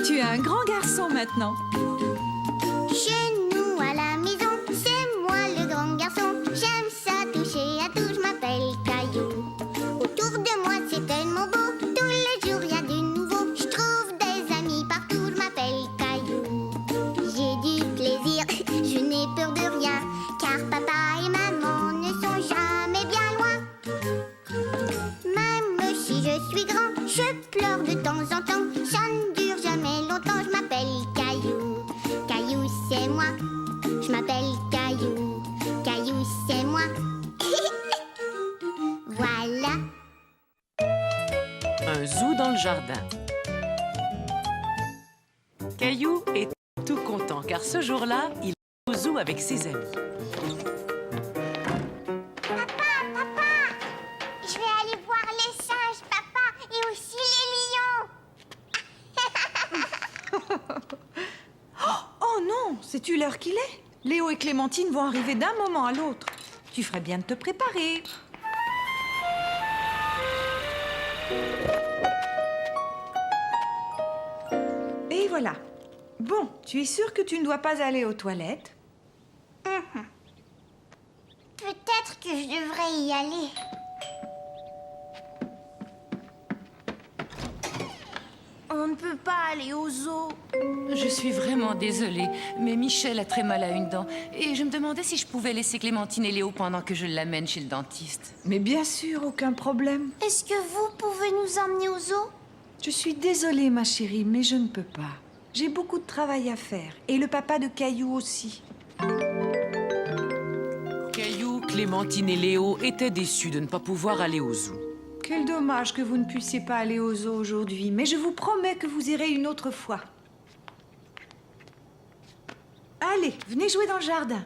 Tu es un grand garçon maintenant. Chez nous à la maison, c'est moi le grand garçon. J'aime ça toucher à tout, je m'appelle Caillou. Autour de moi c'est tellement beau, tous les jours il y a du nouveau. Je trouve des amis partout, je m'appelle Caillou. J'ai du plaisir, je n'ai peur de rien, car papa et maman ne sont jamais bien loin. Même si je suis grand, je pleure de temps en temps. Ça ne dure jamais longtemps, je m'appelle Caillou. Caillou c'est moi, je m'appelle Caillou. Caillou c'est moi. Voilà. Un zoo dans le jardin. Caillou est tout content car ce jour-là, il est au zoo avec ses amis. Je vais aller voir les singes, papa, et aussi les lions. Oh non, sais-tu l'heure qu'il est? Léo et Clémentine vont arriver d'un moment à l'autre. Tu ferais bien de te préparer. Et voilà. Bon, tu es sûre que tu ne dois pas aller aux toilettes? Peut-être que je devrais y aller. On ne peut pas aller au zoo. Je suis vraiment désolée, mais Michel a très mal à une dent. Et je me demandais si je pouvais laisser Clémentine et Léo pendant que je l'amène chez le dentiste. Mais bien sûr, aucun problème. Est-ce que vous pouvez nous emmener au zoo? Je suis désolée, ma chérie, mais je ne peux pas. J'ai beaucoup de travail à faire. Et le papa de Caillou aussi. Caillou, Clémentine et Léo étaient déçus de ne pas pouvoir aller au zoo. Quel dommage que vous ne puissiez pas aller au zoo aujourd'hui. Mais je vous promets que vous irez une autre fois. Allez, venez jouer dans le jardin.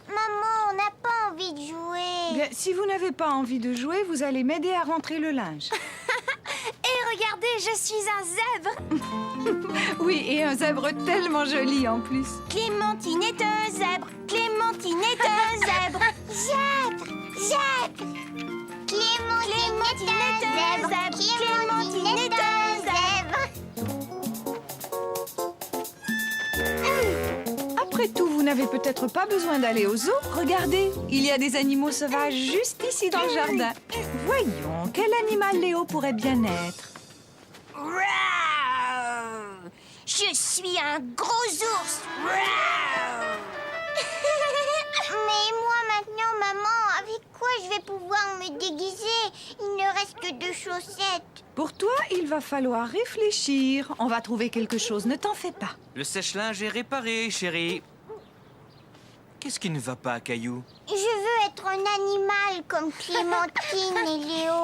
Maman, on n'a pas envie de jouer. Bien, si vous n'avez pas envie de jouer, vous allez m'aider à rentrer le linge. Et regardez, je suis un zèbre. Oui, et un zèbre tellement joli en plus. Clémentine est un zèbre. Clémentine est un zèbre. Zèbre, zèbre. Clémentine est un zèbre. Clémentine est un zèbre. Après tout, vous n'avez peut-être pas besoin d'aller au zoo. Regardez, il y a des animaux sauvages juste ici dans le jardin. Voyons, quel animal Léo pourrait bien être? Je suis un gros ours. Mais moi maintenant, maman, avec quoi je vais pouvoir me déguiser? Il ne reste que 2 chaussettes. Pour toi, il va falloir réfléchir. On va trouver quelque chose, ne t'en fais pas. Le sèche-linge est réparé, chérie. Qu'est-ce qui ne va pas, Caillou? Je veux être un animal comme Clémentine et Léo.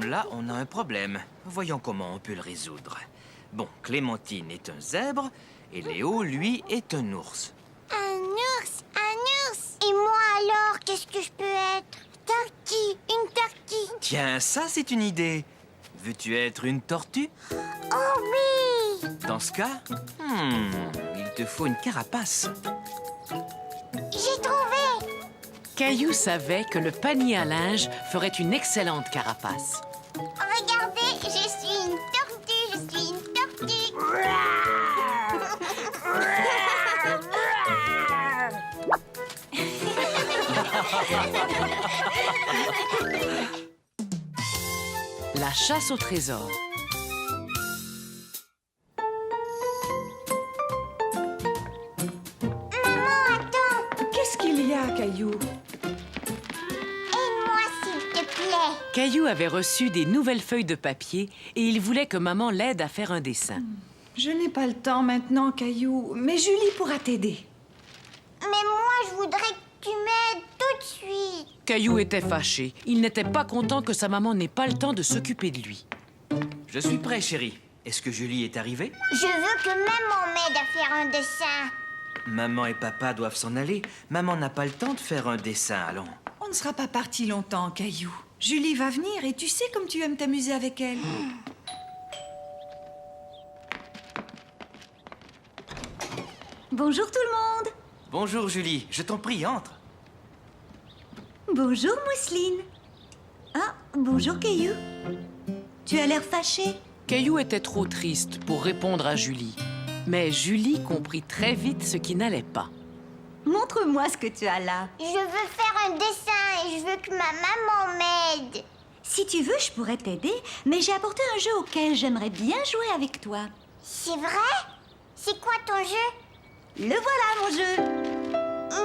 Là, on a un problème. Voyons comment on peut le résoudre. Bon, Clémentine est un zèbre et Léo, lui, est un ours. Un ours, un ours. Et moi alors, qu'est-ce que je peux être? Tortue, une tortue. Tiens, ça, c'est une idée. Veux-tu être une tortue? Oh oui! Dans ce cas, il te faut une carapace. J'ai trouvé! Caillou savait que le panier à linge ferait une excellente carapace. Regardez, je suis une tortue, je suis une tortue. La chasse au trésor. Maman, attends! Qu'est-ce qu'il y a, Caillou? Aide-moi, s'il te plaît. Caillou avait reçu des nouvelles feuilles de papier et il voulait que maman l'aide à faire un dessin. Je n'ai pas le temps maintenant, Caillou, mais Julie pourra t'aider. Mais moi, je voudrais que tu m'aides tout de suite. Caillou était fâché. Il n'était pas content que sa maman n'ait pas le temps de s'occuper de lui. Je suis prêt, chérie. Est-ce que Julie est arrivée? Je veux que maman m'aide à faire un dessin. Maman et papa doivent s'en aller. Maman n'a pas le temps de faire un dessin, allons. On ne sera pas parti longtemps, Caillou. Julie va venir et tu sais comme tu aimes t'amuser avec elle. Bonjour tout le monde. Bonjour, Julie. Je t'en prie, entre. Bonjour Mousseline. Ah, bonjour Caillou. Tu as l'air fâché. Caillou était trop triste pour répondre à Julie. Mais Julie comprit très vite ce qui n'allait pas. Montre-moi ce que tu as là. Je veux faire un dessin et je veux que ma maman m'aide. Si tu veux, je pourrais t'aider, mais j'ai apporté un jeu auquel j'aimerais bien jouer avec toi. C'est vrai? C'est quoi ton jeu? Le voilà, mon jeu.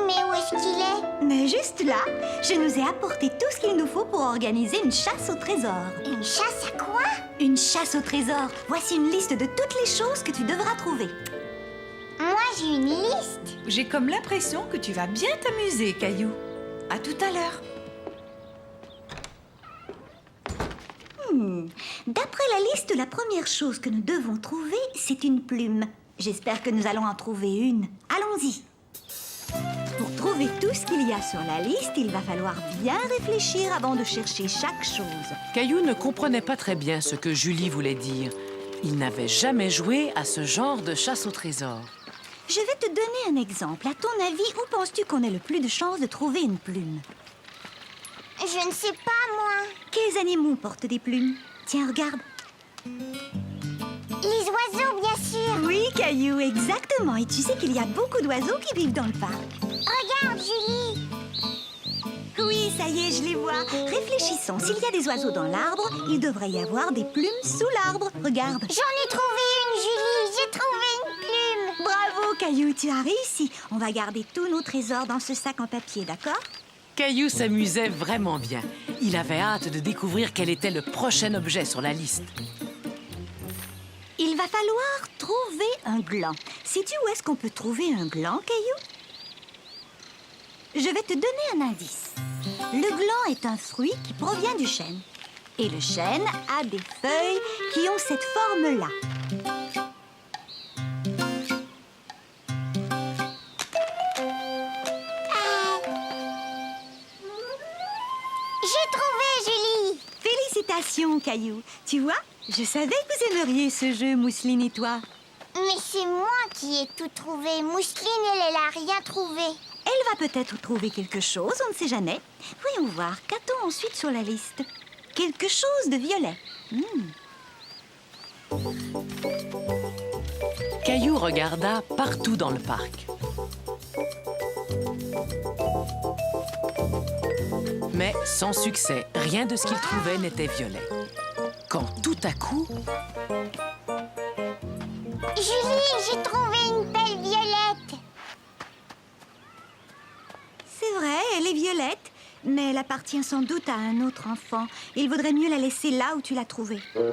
Mais où est-ce qu'il est? Mais juste là, je nous ai apporté tout ce qu'il nous faut pour organiser une chasse au trésor. Une chasse à quoi? Une chasse au trésor. Voici une liste de toutes les choses que tu devras trouver. Moi, j'ai une liste. J'ai comme l'impression que tu vas bien t'amuser, Caillou. À tout à l'heure. D'après la liste, la première chose que nous devons trouver, c'est une plume. J'espère que nous allons en trouver une. Allons-y. Pour trouver tout ce qu'il y a sur la liste, il va falloir bien réfléchir avant de chercher chaque chose. Caillou ne comprenait pas très bien ce que Julie voulait dire. Il n'avait jamais joué à ce genre de chasse au trésor. Je vais te donner un exemple. À ton avis, où penses-tu qu'on ait le plus de chances de trouver une plume? Je ne sais pas, moi. Quels animaux portent des plumes? Tiens, regarde. Les oiseaux, bien sûr. Oui, Caillou, exactement. Et tu sais qu'il y a beaucoup d'oiseaux qui vivent dans le parc. Regarde, Julie. Oui, ça y est, je les vois. Réfléchissons. S'il y a des oiseaux dans l'arbre, il devrait y avoir des plumes sous l'arbre. Regarde. J'en ai trouvé une, Julie. J'ai trouvé une plume. Bravo, Caillou, tu as réussi. On va garder tous nos trésors dans ce sac en papier, d'accord? Caillou s'amusait vraiment bien. Il avait hâte de découvrir quel était le prochain objet sur la liste. Il va falloir trouver un gland. Sais-tu où est-ce qu'on peut trouver un gland, Caillou? Je vais te donner un indice. Le gland est un fruit qui provient du chêne. Et le chêne a des feuilles qui ont cette forme-là. J'ai trouvé, Julie. Félicitations, Caillou. Tu vois, je savais que vous aimeriez ce jeu, Mousseline et toi. Mais c'est moi qui ai tout trouvé. Mousseline, elle a rien trouvé. Elle va peut-être trouver quelque chose, on ne sait jamais. Voyons voir, qu'a-t-on ensuite sur la liste? Quelque chose de violet. Caillou regarda partout dans le parc. Mais sans succès, rien de ce qu'il trouvait n'était violet. Quand tout à coup, Julie, j'ai trouvé une belle violette. C'est vrai, elle est violette, mais elle appartient sans doute à un autre enfant. Il vaudrait mieux la laisser là où tu l'as trouvée. Les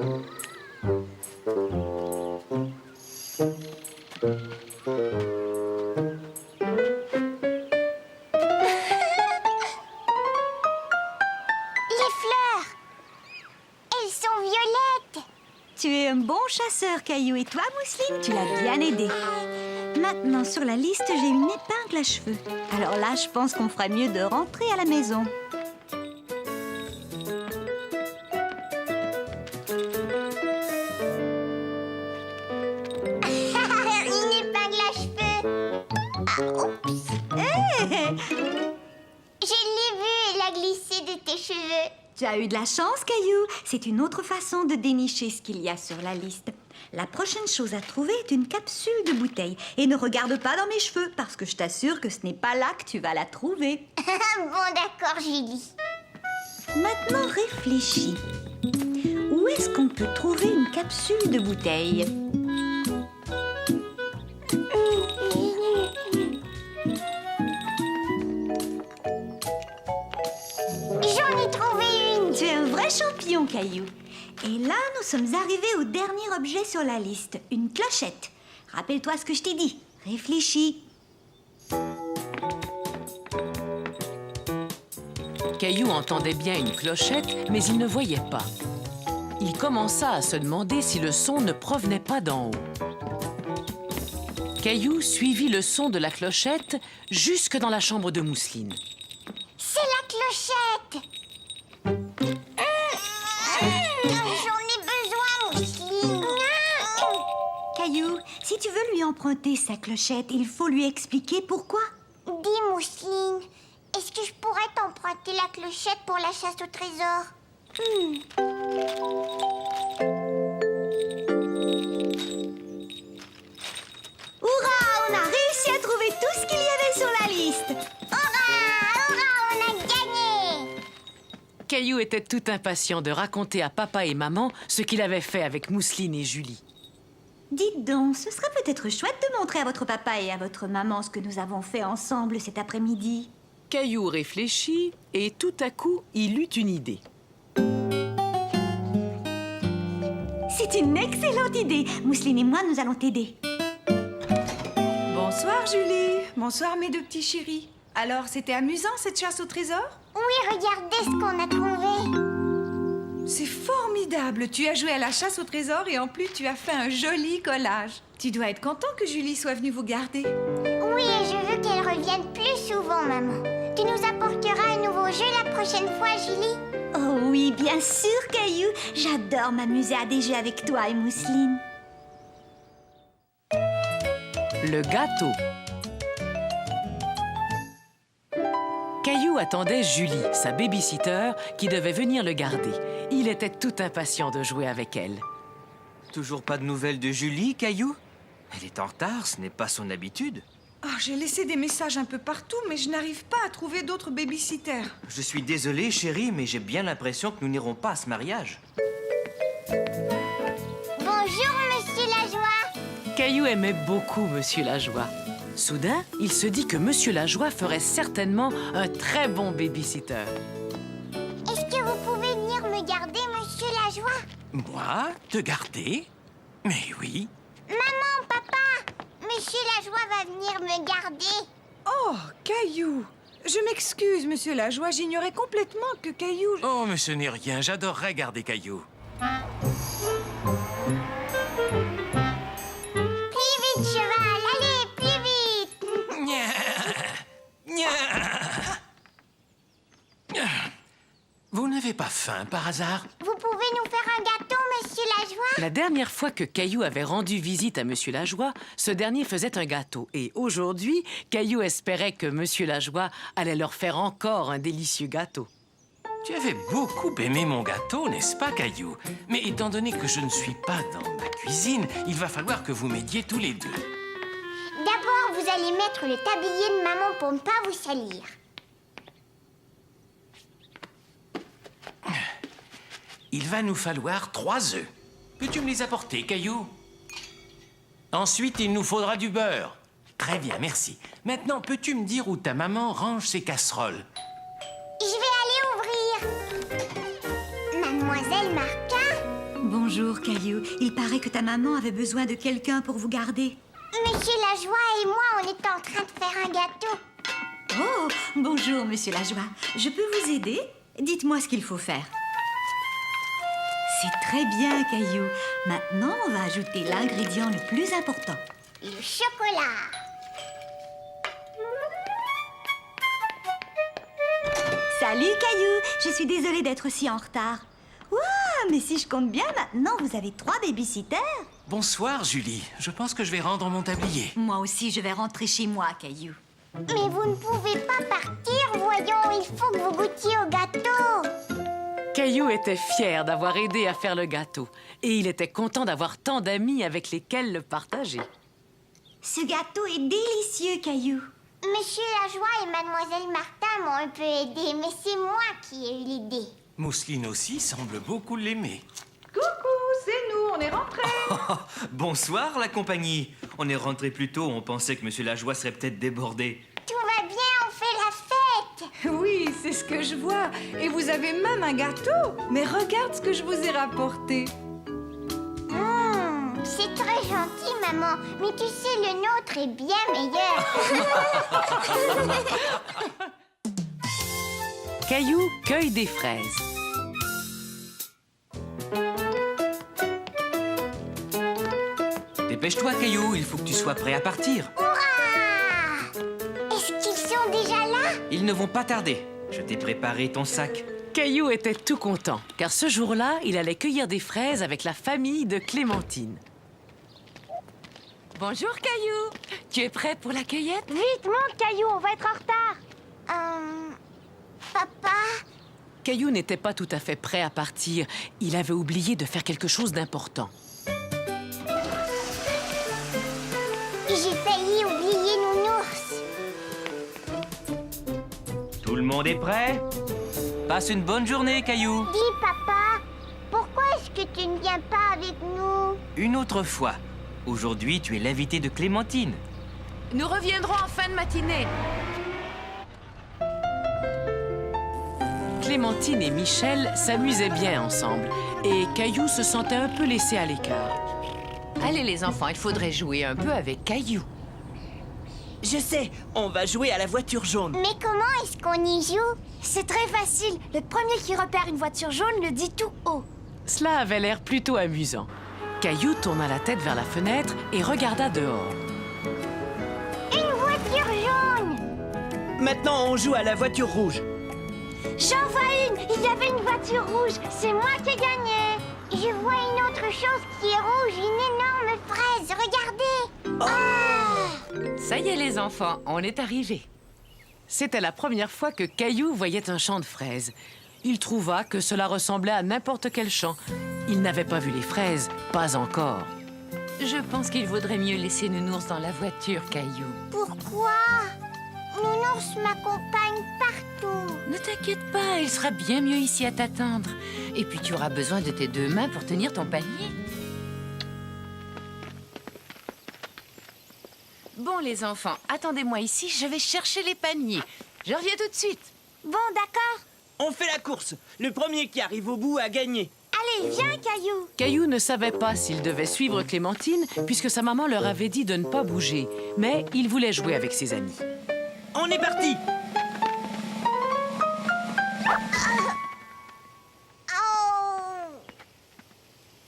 fleurs, elles sont violettes. Tu es un bon chasseur, Caillou. Et toi, Mousseline, tu l'as bien aidé. Maintenant, sur la liste, j'ai une épingle à cheveux. Alors là, je pense qu'on ferait mieux de rentrer à la maison. Une épingle à cheveux. Ah, oups. Je l'ai vue, elle a glissé de tes cheveux. Tu as eu de la chance, Caillou. C'est une autre façon de dénicher ce qu'il y a sur la liste. La prochaine chose à trouver est une capsule de bouteille. Et ne regarde pas dans mes cheveux, parce que je t'assure que ce n'est pas là que tu vas la trouver. Bon, d'accord, Julie. Maintenant, réfléchis. Où est-ce qu'on peut trouver une capsule de bouteille? J'en ai trouvé une. Tu es un vrai champion, Caillou. Et là, nous sommes arrivés au dernier objet sur la liste, une clochette. Rappelle-toi ce que je t'ai dit. Réfléchis. Caillou entendait bien une clochette, mais il ne voyait pas. Il commença à se demander si le son ne provenait pas d'en haut. Caillou suivit le son de la clochette jusque dans la chambre de Mousseline. C'est la clochette. J'en ai besoin, Mousseline. Caillou, si tu veux lui emprunter sa clochette, il faut lui expliquer pourquoi. Dis, Mousseline, est-ce que je pourrais t'emprunter la clochette pour la chasse au trésor? Hurrah, on a réussi à trouver tout ce qu'il y avait sur la liste. Hurrah! Hurrah! On a gagné! Caillou était tout impatient de raconter à papa et maman ce qu'il avait fait avec Mousseline et Julie. Dites donc, ce serait peut-être chouette de montrer à votre papa et à votre maman ce que nous avons fait ensemble cet après-midi. Caillou réfléchit et tout à coup, il eut une idée. C'est une excellente idée. Mousseline et moi, nous allons t'aider. Bonsoir, Julie. Bonsoir, mes deux petits chéris. Alors, c'était amusant, cette chasse au trésor? Oui, regardez ce qu'on a trouvé. C'est formidable. Tu as joué à la chasse au trésor et en plus, tu as fait un joli collage. Tu dois être content que Julie soit venue vous garder. Oui, et je veux qu'elle revienne plus souvent, maman. Tu nous apporteras un nouveau jeu la prochaine fois, Julie? Oh oui, bien sûr, Caillou. J'adore m'amuser à des jeux avec toi et Mousseline. Le gâteau. Caillou attendait Julie, sa baby-sitter, qui devait venir le garder. Il était tout impatient de jouer avec elle. Toujours pas de nouvelles de Julie, Caillou? Elle est en retard, ce n'est pas son habitude. Ah, j'ai laissé des messages un peu partout, mais je n'arrive pas à trouver d'autres babysitters. Je suis désolé, chérie, mais j'ai bien l'impression que nous n'irons pas à ce mariage. Bonjour, Monsieur Lajoie. Caillou aimait beaucoup Monsieur Lajoie. Soudain, il se dit que Monsieur Lajoie ferait certainement un très bon baby-sitter. Est-ce que vous pouvez venir me garder, Monsieur Lajoie? Moi? Te garder? Mais oui. Maman, papa, Monsieur Lajoie va venir me garder. Oh, Caillou. Je m'excuse, Monsieur Lajoie, j'ignorais complètement que Caillou... Oh, mais ce n'est rien, j'adorerais garder Caillou. Plus vite, cheval, allez, plus vite. Vous n'avez pas faim par hasard? Vous pouvez nous faire un gâteau, Monsieur Lajoie? La dernière fois que Caillou avait rendu visite à Monsieur Lajoie, ce dernier faisait un gâteau. Et aujourd'hui, Caillou espérait que Monsieur Lajoie allait leur faire encore un délicieux gâteau. Tu avais beaucoup aimé mon gâteau, n'est-ce pas, Caillou? Mais étant donné que je ne suis pas dans ma cuisine, il va falloir que vous m'aidiez tous les deux. D'abord, vous allez mettre le tablier de maman pour ne pas vous salir. Il va nous falloir 3 œufs. Peux-tu me les apporter, Caillou? Ensuite, il nous faudra du beurre. Très bien, merci. Maintenant, peux-tu me dire où ta maman range ses casseroles? Je vais aller ouvrir. Mademoiselle Martin? Bonjour, Caillou. Il paraît que ta maman avait besoin de quelqu'un pour vous garder. Monsieur Lajoie et moi, on est en train de faire un gâteau. Oh, bonjour, Monsieur Lajoie. Je peux vous aider? Dites-moi ce qu'il faut faire. C'est très bien, Caillou. Maintenant, on va ajouter l'ingrédient le plus important. Le chocolat. Salut, Caillou. Je suis désolée d'être si en retard. Ouah, mais si je compte bien, maintenant, vous avez 3 babysitters. Bonsoir, Julie. Je pense que je vais rendre mon tablier. Moi aussi, je vais rentrer chez moi, Caillou. Mais vous ne pouvez pas partir, voyons. Il faut que vous goûtiez au gâteau. Caillou était fier d'avoir aidé à faire le gâteau. Et il était content d'avoir tant d'amis avec lesquels le partager. Ce gâteau est délicieux, Caillou. Monsieur Lajoie et Mademoiselle Martin m'ont un peu aidé, mais c'est moi qui ai eu l'idée. Mousseline aussi semble beaucoup l'aimer. Coucou, c'est nous, on est rentrés. Oh, bonsoir, la compagnie. On est rentré plus tôt, on pensait que Monsieur Lajoie serait peut-être débordé. Tout va bien, on fait la fête. Oui, c'est ce que je vois. Et vous avez même un gâteau. Mais regarde ce que je vous ai rapporté. C'est très gentil, maman. Mais tu sais, le nôtre est bien meilleur. Caillou cueille des fraises. Dépêche-toi, Caillou, il faut que tu sois prêt à partir. Hurrah! Est-ce qu'ils sont déjà là? Ils ne vont pas tarder. Je t'ai préparé ton sac. Caillou était tout content, car ce jour-là, il allait cueillir des fraises avec la famille de Clémentine. Bonjour, Caillou. Tu es prêt pour la cueillette? Vite, monte, Caillou, on va être en retard. Papa, Caillou n'était pas tout à fait prêt à partir. Il avait oublié de faire quelque chose d'important. J'ai failli oublier Nounours. Tout le monde est prêt? Passe une bonne journée, Caillou. Dis, papa, pourquoi est-ce que tu ne viens pas avec nous? Une autre fois. Aujourd'hui, tu es l'invité de Clémentine. Nous reviendrons en fin de matinée. Clémentine et Michel s'amusaient bien ensemble et Caillou se sentait un peu laissé à l'écart. Allez les enfants, il faudrait jouer un peu avec Caillou. Je sais, on va jouer à la voiture jaune. Mais comment est-ce qu'on y joue? C'est très facile. Le premier qui repère une voiture jaune le dit tout haut. Cela avait l'air plutôt amusant. Caillou tourna la tête vers la fenêtre et regarda dehors. Une voiture jaune! Maintenant, on joue à la voiture rouge. J'en vois une. Il y avait une voiture rouge. C'est moi qui ai gagné. Je vois une autre chose qui est rouge, une énorme fraise. Regardez! Ça y est les enfants, on est arrivés. C'était la première fois que Caillou voyait un champ de fraises. Il trouva que cela ressemblait à n'importe quel champ. Il n'avait pas vu les fraises, pas encore. Je pense qu'il vaudrait mieux laisser Nounours dans la voiture, Caillou. Pourquoi? Nounours m'accompagne partout. Ne t'inquiète pas, il sera bien mieux ici à t'attendre. Et puis tu auras besoin de tes deux mains pour tenir ton panier. Bon les enfants, attendez-moi ici, je vais chercher les paniers. Je reviens tout de suite. Bon, d'accord. On fait la course. Le premier qui arrive au bout a gagné. Allez, viens, Caillou. Caillou ne savait pas s'il devait suivre Clémentine puisque sa maman leur avait dit de ne pas bouger. Mais il voulait jouer avec ses amis. On est parti.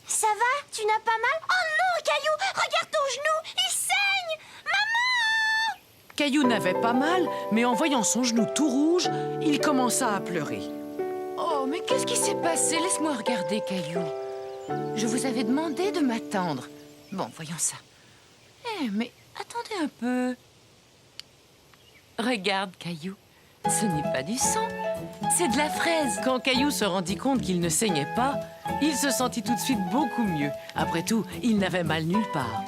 Ça va? Tu n'as pas mal? Oh non, Caillou! Regarde ton genou! Il saigne! Maman! Caillou n'avait pas mal, mais en voyant son genou tout rouge, il commença à pleurer. Oh, mais qu'est-ce qui s'est passé? Laisse-moi regarder, Caillou. Je vous avais demandé de m'attendre. Bon, voyons ça. Eh, mais attendez un peu. Regarde, Caillou. Ce n'est pas du sang, c'est de la fraise. Quand Caillou se rendit compte qu'il ne saignait pas, il se sentit tout de suite beaucoup mieux. Après tout, il n'avait mal nulle part.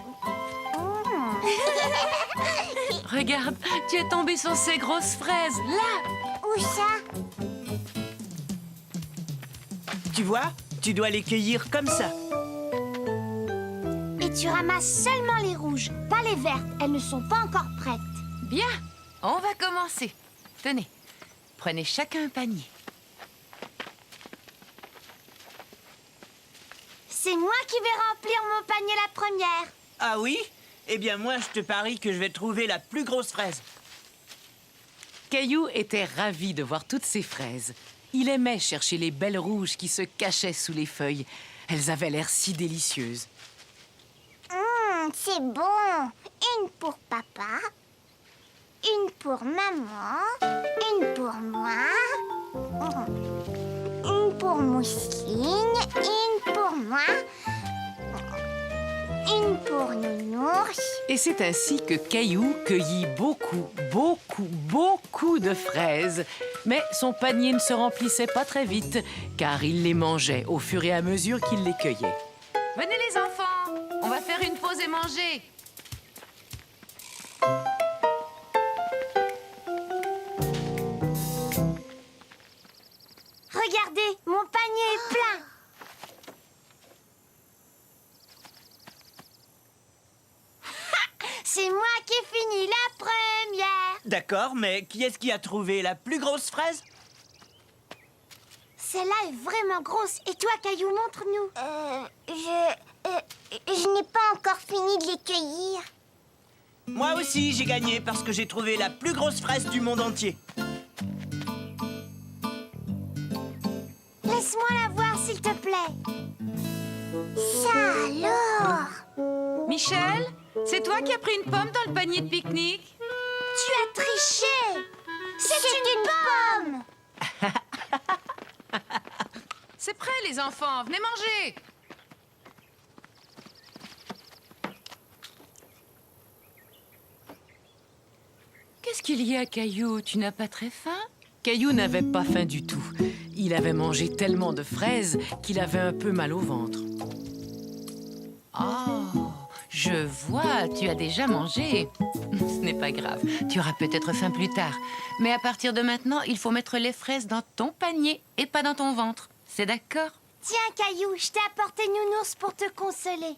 Regarde, tu es tombé sur ces grosses fraises, là. Où ça? Tu vois, tu dois les cueillir comme ça. Et tu ramasses seulement les rouges, pas les vertes. Elles ne sont pas encore prêtes. Bien, on va commencer. Tenez, prenez chacun un panier. C'est moi qui vais remplir mon panier la première. Ah oui? Eh bien, moi, je te parie que je vais trouver la plus grosse fraise. Caillou était ravi de voir toutes ces fraises. Il aimait chercher les belles rouges qui se cachaient sous les feuilles. Elles avaient l'air si délicieuses. C'est bon. Une pour papa, une pour maman, une pour moi, une pour Mousseline, une pour moi, une pour Nounours. Et c'est ainsi que Caillou cueillit beaucoup de fraises. Mais son panier ne se remplissait pas très vite, car il les mangeait au fur et à mesure qu'il les cueillait. Venez les enfants, on va faire une pause et manger. Regardez, mon panier est plein. C'est moi qui ai fini la première. D'accord, mais qui est-ce qui a trouvé la plus grosse fraise? Celle-là est vraiment grosse. Et toi, Caillou, montre-nous. Je n'ai pas encore fini de les cueillir. Moi aussi, j'ai gagné parce que j'ai trouvé la plus grosse fraise du monde entier. Laisse-moi la voir, s'il te plaît. Ça alors? Michel, c'est toi qui as pris une pomme dans le panier de pique-nique? Tu as triché. C'est une pomme. C'est prêt les enfants, venez manger. Qu'est-ce qu'il y a, Caillou? Tu n'as pas très faim? Caillou n'avait pas faim du tout. Il avait mangé tellement de fraises qu'il avait un peu mal au ventre. Oh, je vois, tu as déjà mangé. Ce n'est pas grave, tu auras peut-être faim plus tard. Mais à partir de maintenant, il faut mettre les fraises dans ton panier et pas dans ton ventre. C'est d'accord? Tiens, Caillou, je t'ai apporté Nounours pour te consoler.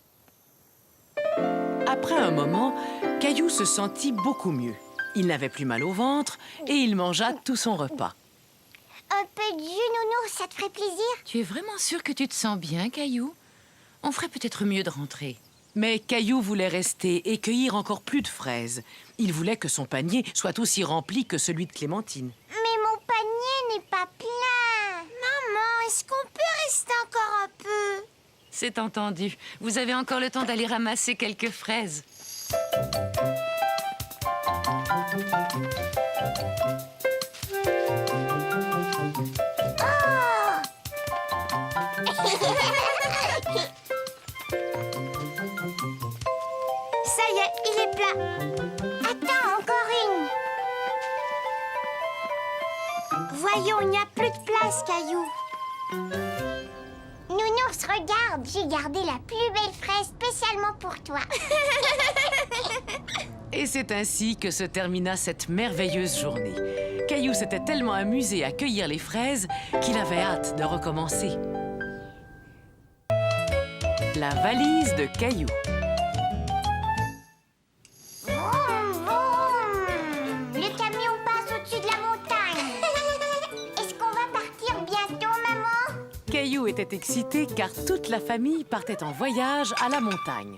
Après un moment, Caillou se sentit beaucoup mieux. Il n'avait plus mal au ventre et il mangea tout son repas. Un peu de jus, Nounours, ça te ferait plaisir? Tu es vraiment sûr que tu te sens bien, Caillou? On ferait peut-être mieux de rentrer. Mais Caillou voulait rester et cueillir encore plus de fraises. Il voulait que son panier soit aussi rempli que celui de Clémentine. Mais mon panier n'est pas plein. Maman, est-ce qu'on peut rester encore un peu? C'est entendu. Vous avez encore le temps d'aller ramasser quelques fraises. Ça y est, il est plat. Attends, encore une. Voyons, il n'y a plus de place, Caillou. Nounours, regarde, j'ai gardé la plus belle fraise spécialement pour toi. Et c'est ainsi que se termina cette merveilleuse journée. Caillou s'était tellement amusé à cueillir les fraises qu'il avait hâte de recommencer. La valise de Caillou. Vroom, vroom. Le camion passe au-dessus de la montagne. Est-ce qu'on va partir bientôt, maman? Caillou était excité car toute la famille partait en voyage à la montagne.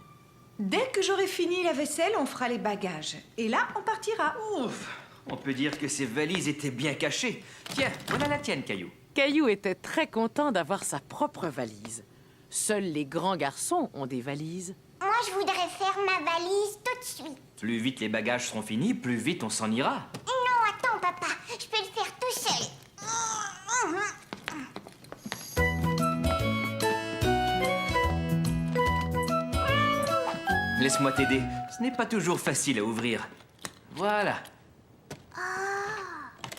Dès que j'aurai fini la vaisselle, on fera les bagages. Et là, on partira. Ouf! On peut dire que ces valises étaient bien cachées. Tiens, voilà la tienne, Caillou. Caillou était très content d'avoir sa propre valise. Seuls les grands garçons ont des valises. Moi, je voudrais faire ma valise tout de suite. Plus vite les bagages seront finis, plus vite on s'en ira. Non, attends, papa. Je peux le faire tout seul. Laisse-moi t'aider. Ce n'est pas toujours facile à ouvrir. Voilà.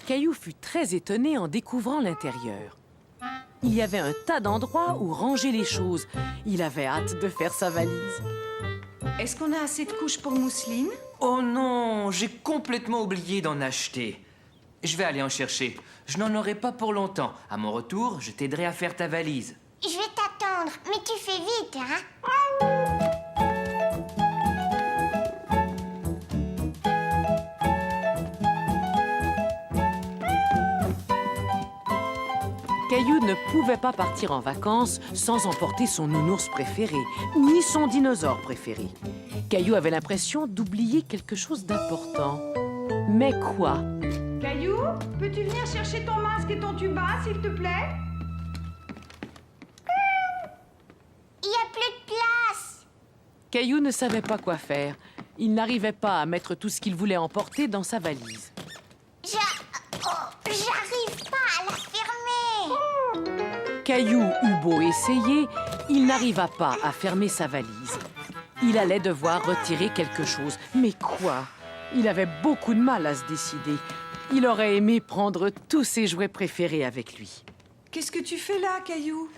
Caillou fut très étonné en découvrant l'intérieur. Il y avait un tas d'endroits où ranger les choses. Il avait hâte de faire sa valise. Est-ce qu'on a assez de couches pour mousseline? Oh non, j'ai complètement oublié d'en acheter. Je vais aller en chercher. Je n'en aurai pas pour longtemps. À mon retour, je t'aiderai à faire ta valise. Je vais t'attendre, mais tu fais vite, hein? Caillou ne pouvait pas partir en vacances sans emporter son nounours préféré, ni son dinosaure préféré. Caillou avait l'impression d'oublier quelque chose d'important. Mais quoi? Caillou, peux-tu venir chercher ton masque et ton tuba, s'il te plaît? Il n'y a plus de place. Caillou ne savait pas quoi faire. Il n'arrivait pas à mettre tout ce qu'il voulait emporter dans sa valise. J'arrive pas à la fermer. Caillou eut beau essayer, il n'arriva pas à fermer sa valise. Il allait devoir retirer quelque chose. Mais quoi? Il avait beaucoup de mal à se décider. Il aurait aimé prendre tous ses jouets préférés avec lui. Qu'est-ce que tu fais là, Caillou?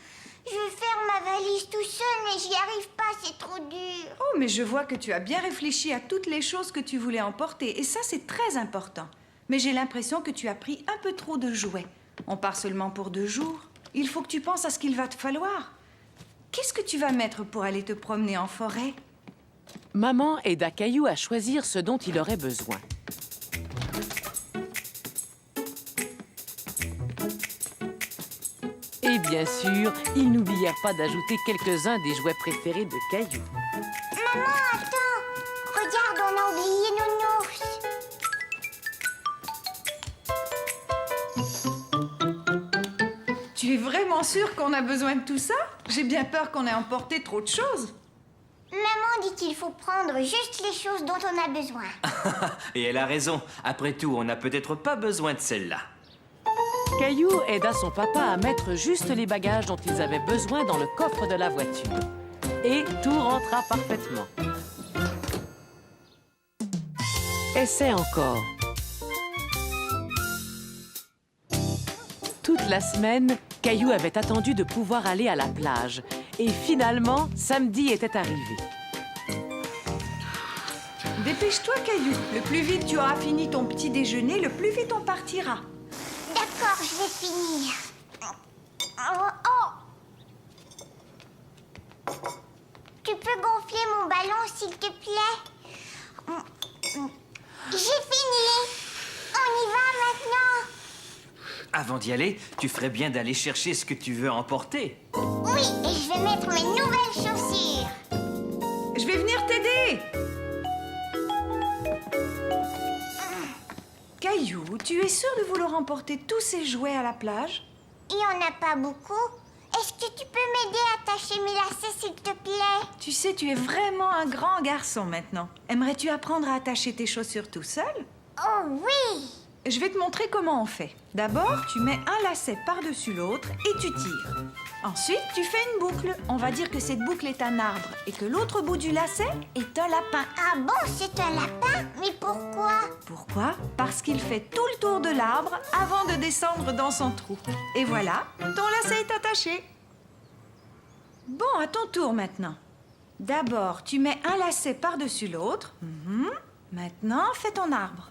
Je veux faire ma valise tout seul, mais j'y arrive pas, c'est trop dur. Oh, mais je vois que tu as bien réfléchi à toutes les choses que tu voulais emporter. Et ça, c'est très important. Mais j'ai l'impression que tu as pris un peu trop de jouets. On part seulement pour 2 jours. Il faut que tu penses à ce qu'il va te falloir. Qu'est-ce que tu vas mettre pour aller te promener en forêt? Maman aida Caillou à choisir ce dont il aurait besoin. Et bien sûr, ils n'oublièrent pas d'ajouter quelques-uns des jouets préférés de Caillou. Maman, attends. Regarde, on a oublié Nounours. Tu es vraiment sûre qu'on a besoin de tout ça? J'ai bien peur qu'on ait emporté trop de choses. Maman dit qu'il faut prendre juste les choses dont on a besoin. Et elle a raison. Après tout, on n'a peut-être pas besoin de celle-là. Caillou aida son papa à mettre juste les bagages dont ils avaient besoin dans le coffre de la voiture. Et tout rentra parfaitement. Essaie encore. Toute la semaine, Caillou avait attendu de pouvoir aller à la plage. Et finalement, samedi était arrivé. Dépêche-toi, Caillou. Le plus vite tu auras fini ton petit déjeuner, le plus vite on partira. D'accord, je vais finir. Oh. Tu peux gonfler mon ballon, s'il te plaît? J'ai fini. On y va maintenant. Avant d'y aller, tu ferais bien d'aller chercher ce que tu veux emporter. Oui, et je vais mettre mes nouvelles chaussures. Je vais venir t'aider. Caillou, tu es sûr de vouloir emporter tous ces jouets à la plage? Il n'y en a pas beaucoup. Est-ce que tu peux m'aider à attacher mes lacets, s'il te plaît? Tu sais, tu es vraiment un grand garçon maintenant. Aimerais-tu apprendre à attacher tes chaussures tout seul? Oh oui! Je vais te montrer comment on fait. D'abord, tu mets un lacet par-dessus l'autre et tu tires. Ensuite, tu fais une boucle. On va dire que cette boucle est un arbre et que l'autre bout du lacet est un lapin. Ah bon, c'est un lapin? Mais pourquoi? Pourquoi? Parce qu'il fait tout le tour de l'arbre avant de descendre dans son trou. Et voilà, ton lacet est attaché. Bon, à ton tour maintenant. D'abord, tu mets un lacet par-dessus l'autre. Maintenant, fais ton arbre.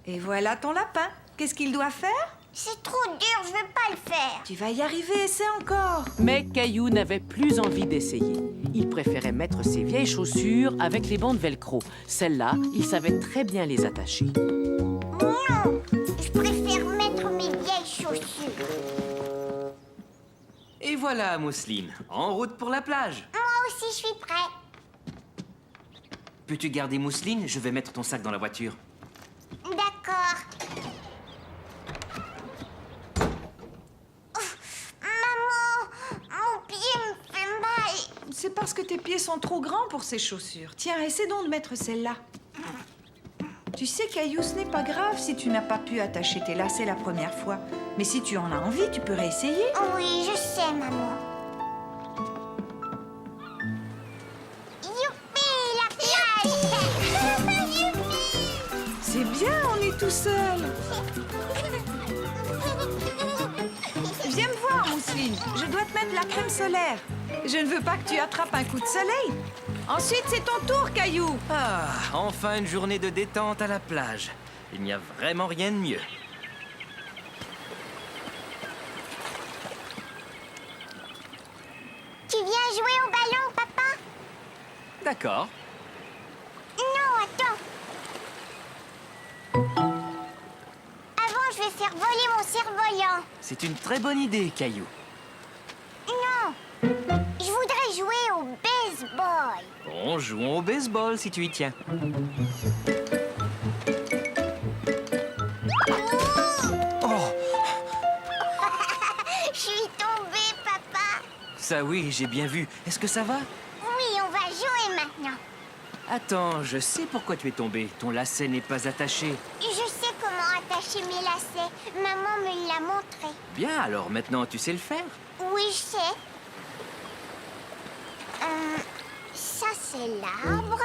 Et voilà ton lapin. Qu'est-ce qu'il doit faire? C'est trop dur, je veux pas le faire. Tu vas y arriver, essaie encore. Mais Caillou n'avait plus envie d'essayer. Il préférait mettre ses vieilles chaussures avec les bandes velcro. Celles-là, il savait très bien les attacher. Non, je préfère mettre mes vieilles chaussures. Et voilà, Mousseline, en route pour la plage. Moi aussi, je suis prêt. Peux-tu garder Mousseline? Je vais mettre ton sac dans la voiture. D'accord. Maman, mon pied me fait mal. C'est parce que tes pieds sont trop grands pour ces chaussures. Tiens, essaie donc de mettre celle-là. Tu sais, Caillou, ce n'est pas grave si tu n'as pas pu attacher tes lacets la première fois. Mais si tu en as envie, tu peux réessayer. Oui, je sais, maman. Youpi, la plage. Youpi. C'est bien, on est tout seul. Viens me voir, Mousseline. Je dois te mettre la crème solaire. Je ne veux pas que tu attrapes un coup de soleil. Ensuite, c'est ton tour, Caillou. Ah, enfin une journée de détente à la plage. Il n'y a vraiment rien de mieux. Tu viens jouer au ballon, papa? D'accord. Non, attends. Avant, je vais faire voler mon cerf-volant. C'est une très bonne idée, Caillou. Non, je voudrais jouer au baseball. Bon, jouons au baseball si tu y tiens. Oh, Je suis tombée, papa. ça oui, j'ai bien vu. Est-ce que ça va? Oui, on va jouer maintenant. Attends, je sais pourquoi tu es tombé. Ton lacet n'est pas attaché. Je sais comment attacher mes lacets. Maman me l'a montré. Bien, alors maintenant tu sais le faire. Oui, je sais. Ça, c'est l'arbre.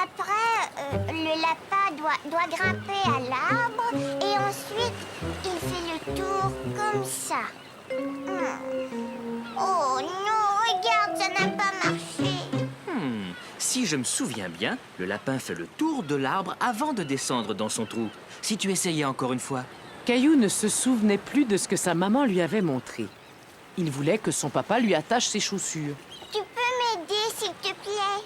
Après, le lapin doit grimper à l'arbre. Et ensuite, il fait le tour comme ça. Oh non, regarde, ça n'a pas marché. Si je me souviens bien, le lapin fait le tour de l'arbre avant de descendre dans son trou. Si tu essayais encore une fois. Caillou ne se souvenait plus de ce que sa maman lui avait montré. Il voulait que son papa lui attache ses chaussures. Tu peux m'aider, s'il te plaît?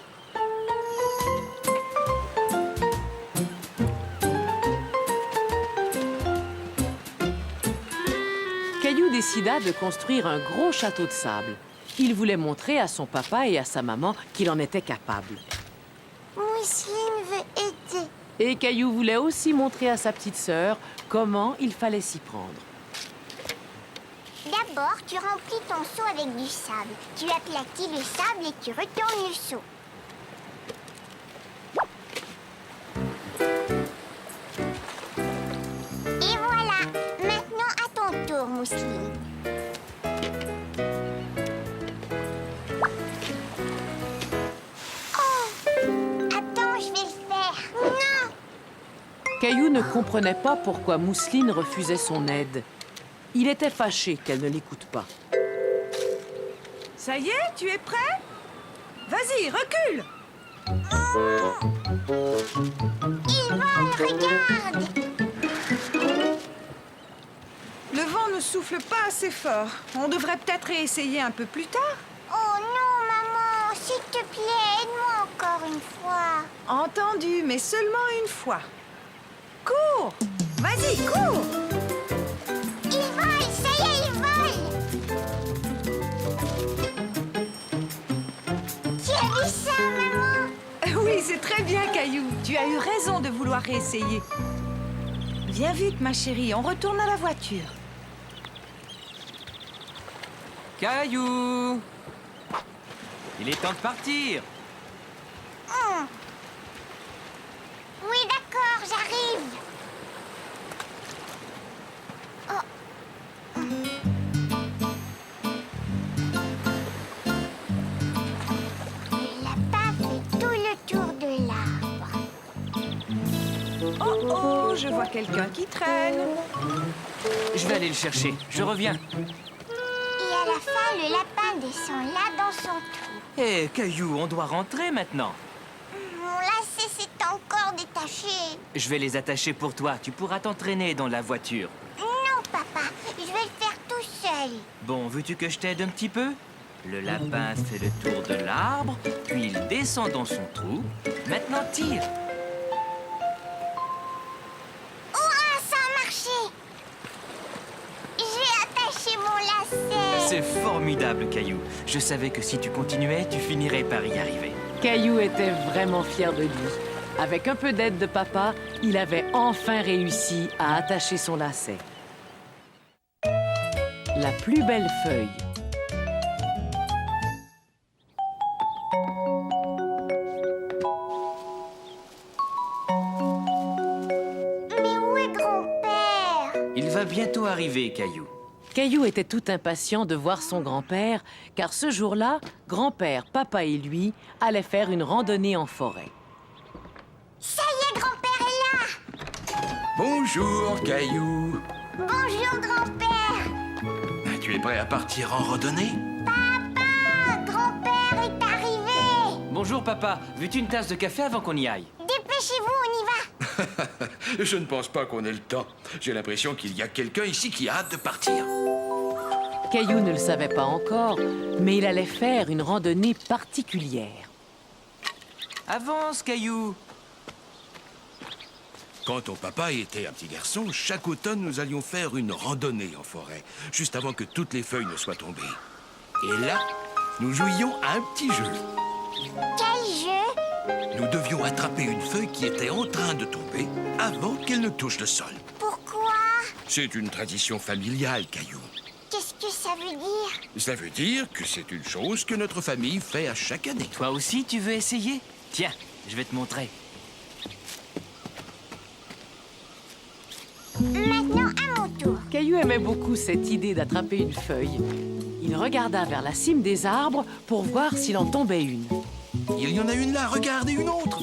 Caillou décida de construire un gros château de sable. Il voulait montrer à son papa et à sa maman qu'il en était capable. Mousseline veut aider. Et Caillou voulait aussi montrer à sa petite sœur comment il fallait s'y prendre. D'abord, tu remplis ton seau avec du sable. Tu aplatis le sable et tu retournes le seau. Et voilà. Maintenant, à ton tour, Mousseline. Oh! Attends, je vais le faire. Non! Caillou ne comprenait pas pourquoi Mousseline refusait son aide. Il était fâché qu'elle ne l'écoute pas. Ça y est, tu es prêt? Vas-y, recule! Il vole, regarde! Le vent ne souffle pas assez fort. On devrait peut-être réessayer un peu plus tard. Oh non, maman, s'il te plaît, aide-moi encore une fois. Entendu, mais seulement une fois. Cours! Vas-y, cours! Il vole, ça y est, il vole! Tu as vu ça, maman? Oui, c'est très bien, Caillou. Tu as eu raison de vouloir réessayer. Viens vite, ma chérie, on retourne à la voiture. Caillou! Il est temps de partir. Oui, d'accord, j'arrive. Le lapin fait tout le tour de l'arbre. Oh, oh, je vois quelqu'un qui traîne. Je vais aller le chercher. Je reviens. Et à la fin, le lapin descend là dans son trou. Hé, Caillou, on doit rentrer maintenant. Mon lacet s'est encore détaché. Je vais les attacher pour toi. Tu pourras t'entraîner dans la voiture. Non, papa, je vais le faire tout seul. Bon, veux-tu que je t'aide un petit peu? Le lapin fait le tour de l'arbre, puis il descend dans son trou. Maintenant, tire. Hurrah, ça a marché. J'ai attaché mon lacet. C'est formidable, Caillou. Je savais que si tu continuais, tu finirais par y arriver. Caillou était vraiment fier de lui. Avec un peu d'aide de papa, il avait enfin réussi à attacher son lacet. La plus belle feuille. Mais où est grand-père? Il va bientôt arriver, Caillou. Caillou était tout impatient de voir son grand-père, car ce jour-là, grand-père, papa et lui allaient faire une randonnée en forêt. Ça y est, grand-père est là. Bonjour, Caillou. Bonjour, grand-père. Tu es prêt à partir en randonnée? Papa, grand-père est arrivé. Bonjour, papa. Veux-tu une tasse de café avant qu'on y aille? Dépêchez-vous, on y va. Je ne pense pas qu'on ait le temps. J'ai l'impression qu'il y a quelqu'un ici qui a hâte de partir. Caillou ne le savait pas encore, mais il allait faire une randonnée particulière. Avance, Caillou. Quand ton papa était un petit garçon, chaque automne, nous allions faire une randonnée en forêt, juste avant que toutes les feuilles ne soient tombées. Et là, nous jouions à un petit jeu. Quel jeu? Nous devions attraper une feuille qui était en train de tomber avant qu'elle ne touche le sol. Pourquoi? C'est une tradition familiale, Caillou. Qu'est-ce que ça veut dire? Ça veut dire que c'est une chose que notre famille fait à chaque année. Toi aussi, tu veux essayer? Tiens, je vais te montrer. Maintenant, à mon tour. Caillou aimait beaucoup cette idée d'attraper une feuille. Il regarda vers la cime des arbres pour voir s'il en tombait une. Il y en a une là, regarde, et une autre.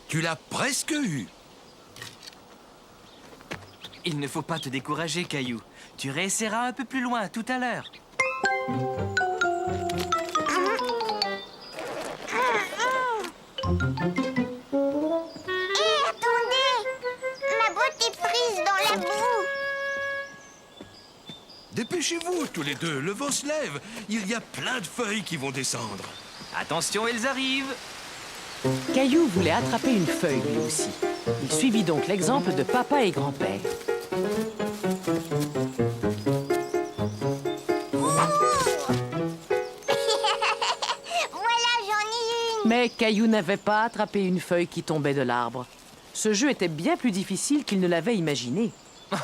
Tu l'as presque eue. Il ne faut pas te décourager, Caillou. Tu réessayeras un peu plus loin tout à l'heure. Hé, attendez! Ma botte est prise dans la boue. Dépêchez-vous, tous les deux, le vent se lève. Il y a plein de feuilles qui vont descendre. Attention, elles arrivent. Caillou voulait attraper une feuille lui aussi. Il suivit donc l'exemple de papa et grand-père. Voilà, j'en ai une. Mais Caillou n'avait pas attrapé une feuille qui tombait de l'arbre. Ce jeu était bien plus difficile qu'il ne l'avait imaginé. On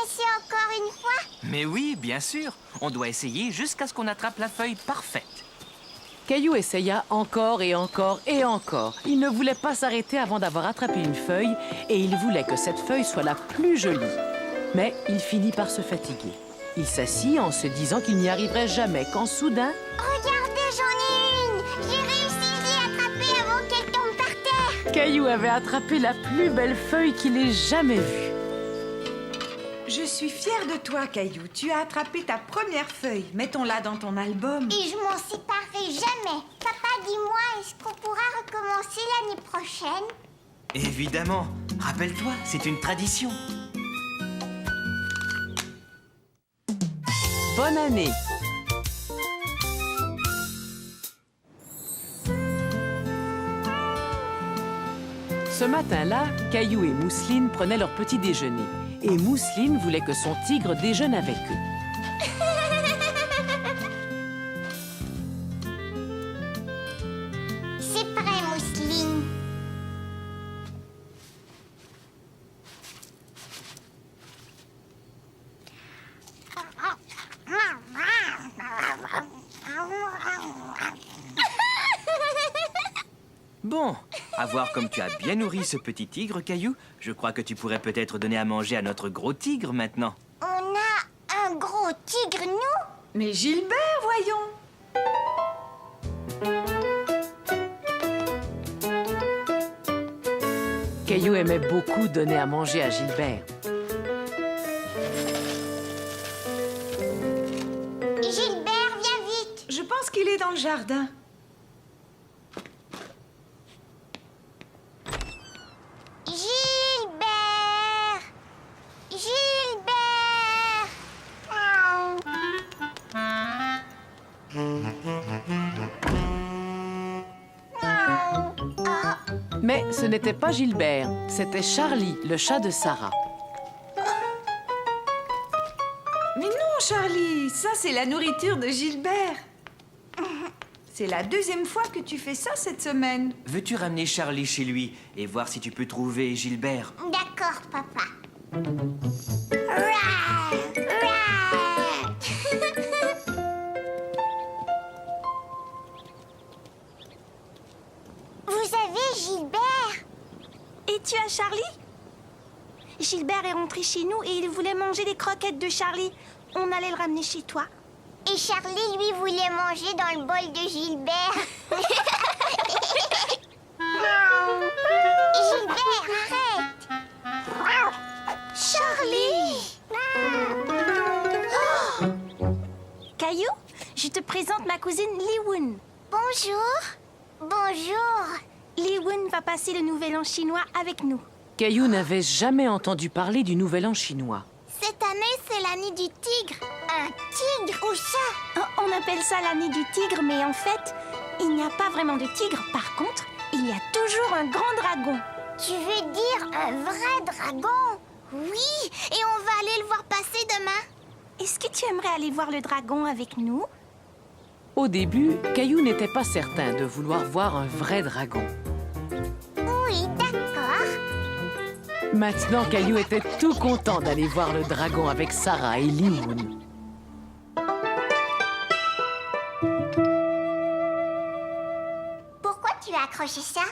essaie encore une fois? Mais oui, bien sûr. On doit essayer jusqu'à ce qu'on attrape la feuille parfaite. Caillou essaya encore et encore et encore. Il ne voulait pas s'arrêter avant d'avoir attrapé une feuille et il voulait que cette feuille soit la plus jolie. Mais il finit par se fatiguer. Il s'assit en se disant qu'il n'y arriverait jamais quand soudain... Regardez, j'en ai une. J'ai réussi à l'attraper avant qu'elle tombe par terre. Caillou avait attrapé la plus belle feuille qu'il ait jamais vue. Je suis fière de toi, Caillou. Tu as attrapé ta première feuille. Mettons-la dans ton album. Et je m'en séparerai jamais. Papa, dis-moi, est-ce qu'on pourra recommencer l'année prochaine? Évidemment. Rappelle-toi, c'est une tradition. Bonne année! Ce matin-là, Caillou et Mousseline prenaient leur petit déjeuner. Et Mousseline voulait que son tigre déjeune avec eux. C'est prêt, Mousseline. Bon, à voir comme tu as bien nourri ce petit tigre, Caillou, je crois que tu pourrais peut-être donner à manger à notre gros tigre maintenant. On a un gros tigre, nous? Mais Gilbert, voyons. Caillou aimait beaucoup donner à manger à Gilbert. Gilbert, viens vite. Je pense qu'il est dans le jardin. Gilbert! Gilbert! Mais ce n'était pas Gilbert, c'était Charlie, le chat de Sarah. Mais non, Charlie, ça c'est la nourriture de Gilbert. C'est la deuxième fois que tu fais ça cette semaine. Veux-tu ramener Charlie chez lui et voir si tu peux trouver Gilbert? D'accord, papa. Vous avez Gilbert? Et tu as Charlie? Gilbert est rentré chez nous et il voulait manger les croquettes de Charlie. On allait le ramener chez toi. Et Charlie, lui, voulait manger dans le bol de Gilbert. Gilbert, arrête! Charlie! Caillou, je te présente ma cousine Li-Woon. Bonjour. Bonjour. Li-Woon va passer le nouvel an chinois avec nous. Caillou n'avait jamais entendu parler du Nouvel An chinois. Cette année, c'est l'année du tigre. Un tigre? Où ça? On appelle ça l'année du tigre, mais en fait, il n'y a pas vraiment de tigre. Par contre, il y a toujours un grand dragon. Tu veux dire un vrai dragon? Oui, et on va aller le voir passer demain. Est-ce que tu aimerais aller voir le dragon avec nous? Au début, Caillou n'était pas certain de vouloir voir un vrai dragon. Oui, d'accord. Maintenant, Caillou était tout content d'aller voir le dragon avec Sarah et Li-Woon. Pourquoi tu as accroché ça?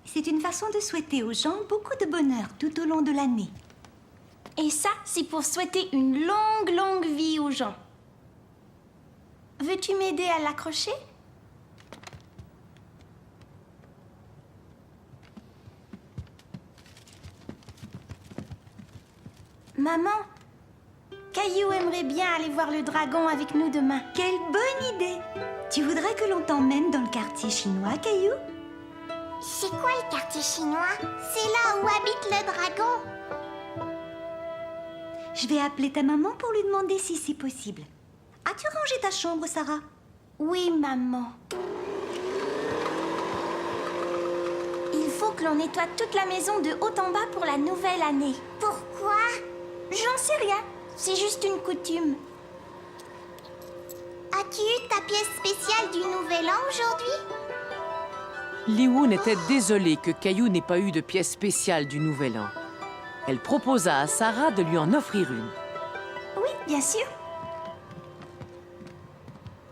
C'est une façon de souhaiter aux gens beaucoup de bonheur tout au long de l'année. Et ça, c'est pour souhaiter une longue, longue vie aux gens. Veux-tu m'aider à l'accrocher? Maman, Caillou aimerait bien aller voir le dragon avec nous demain. Quelle bonne idée! Tu voudrais que l'on t'emmène dans le quartier chinois, Caillou? C'est quoi le quartier chinois? C'est là où habite le dragon. Je vais appeler ta maman pour lui demander si c'est possible. As-tu rangé ta chambre, Sarah? Oui, maman. Il faut que l'on nettoie toute la maison de haut en bas pour la nouvelle année. Pourquoi? J'en sais rien. C'est juste une coutume. As-tu eu ta pièce spéciale du Nouvel An aujourd'hui? Li-Woon était désolée que Caillou n'ait pas eu de pièce spéciale du Nouvel An. Elle proposa à Sarah de lui en offrir une. Oui, bien sûr.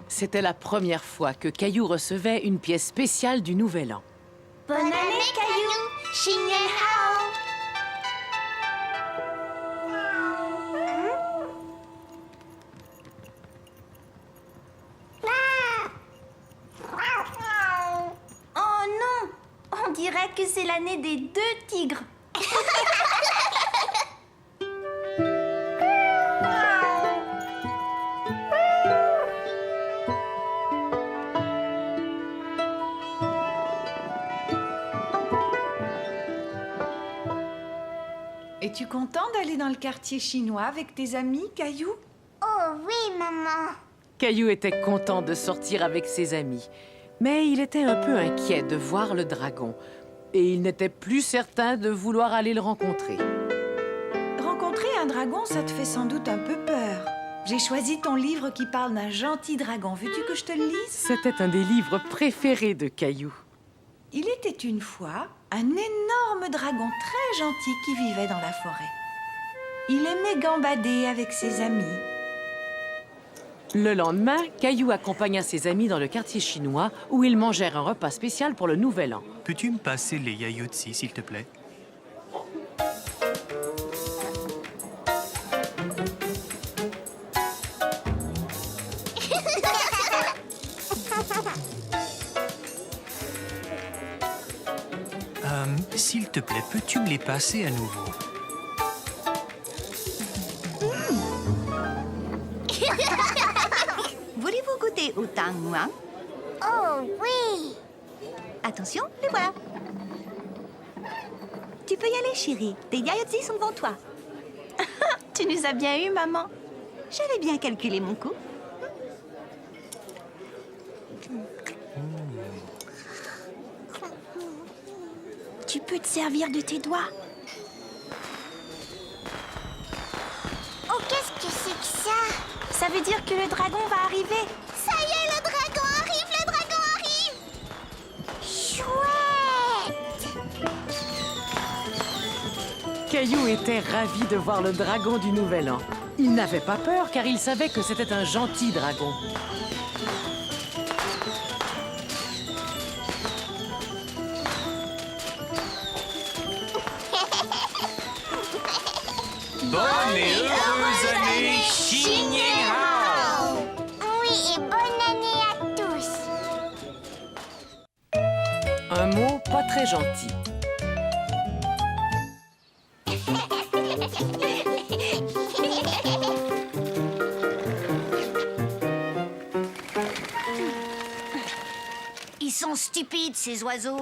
C'était la première fois que Caillou recevait une pièce spéciale du Nouvel An. Bonne année, Caillou. Xin Nian Hao. Oh non! On dirait que c'est l'année des 2 tigres. Es-tu content d'aller dans le quartier chinois avec tes amis, Caillou? Oh oui, maman. Caillou était content de sortir avec ses amis, mais il était un peu inquiet de voir le dragon et il n'était plus certain de vouloir aller le rencontrer. Rencontrer un dragon, ça te fait sans doute un peu peur. J'ai choisi ton livre qui parle d'un gentil dragon. Veux-tu que je te le lise? C'était un des livres préférés de Caillou. Il était une fois un énorme dragon très gentil qui vivait dans la forêt. Il aimait gambader avec ses amis. Le lendemain, Caillou accompagna ses amis dans le quartier chinois où ils mangèrent un repas spécial pour le Nouvel An. Peux-tu me passer les yaourtsi, s'il te plaît? S'il te plaît, peux-tu me les passer à nouveau? Voulez-vous goûter au tang muang? Oh oui. Attention, les voilà. Tu peux y aller, chérie. Tes yaourtsi sont devant toi. Tu nous as bien eu, maman. J'avais bien calculé mon coup. Tu peux te servir de tes doigts. Oh, qu'est-ce que c'est que ça? Ça veut dire que le dragon va arriver. Ça y est, le dragon arrive, le dragon arrive. Chouette. Caillou était ravi de voir le dragon du Nouvel An. Il n'avait pas peur car il savait que c'était un gentil dragon. Bonne et heureuse année, Xin Yin Hao! Oui, et bonne année à tous. Un mot pas très gentil. Ils sont stupides, ces oiseaux.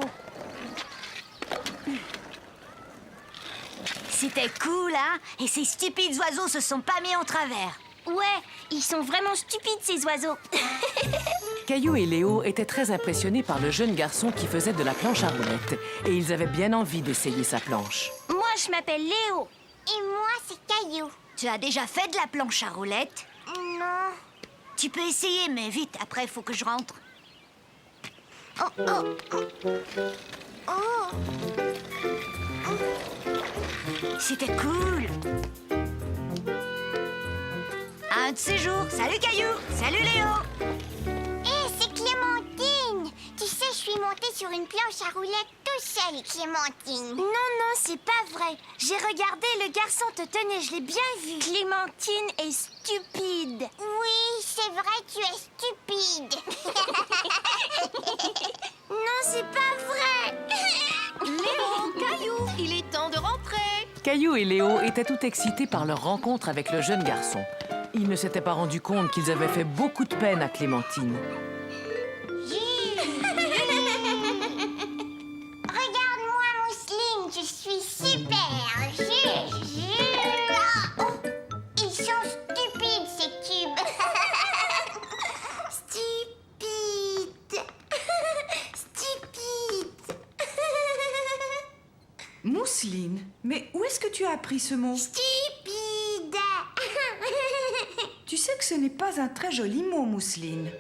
C'était cool, hein? Et ces stupides oiseaux se sont pas mis en travers. Ouais, ils sont vraiment stupides, ces oiseaux. Caillou et Léo étaient très impressionnés par le jeune garçon qui faisait de la planche à roulettes et ils avaient bien envie d'essayer sa planche. Moi, je m'appelle Léo. Et moi, c'est Caillou. Tu as déjà fait de la planche à roulettes? Non. Tu peux essayer, mais vite, après, il faut que je rentre. Oh, oh, oh. Oh. C'était cool. Un de ces jours. Salut Caillou. Salut Léo. Hé, c'est Clémentine. Tu sais, je suis montée sur une planche à roulettes tout seule, Clémentine. Non, non, c'est pas vrai. J'ai regardé, le garçon te tenait, je l'ai bien vu. Clémentine est stupide. Oui, c'est vrai, tu es stupide. Non, c'est pas vrai. Léo, Caillou, il est temps de rentrer. Caillou et Léo étaient tout excités par leur rencontre avec le jeune garçon. Ils ne s'étaient pas rendus compte qu'ils avaient fait beaucoup de peine à Clémentine. Regarde-moi, Mousseline, je suis super. Oh, ils sont stupides, ces tubes. Stupide. Stupide. Mousseline, mais où est-ce que tu as appris ce mot? Stupide. Tu sais que ce n'est pas un très joli mot, Mousseline.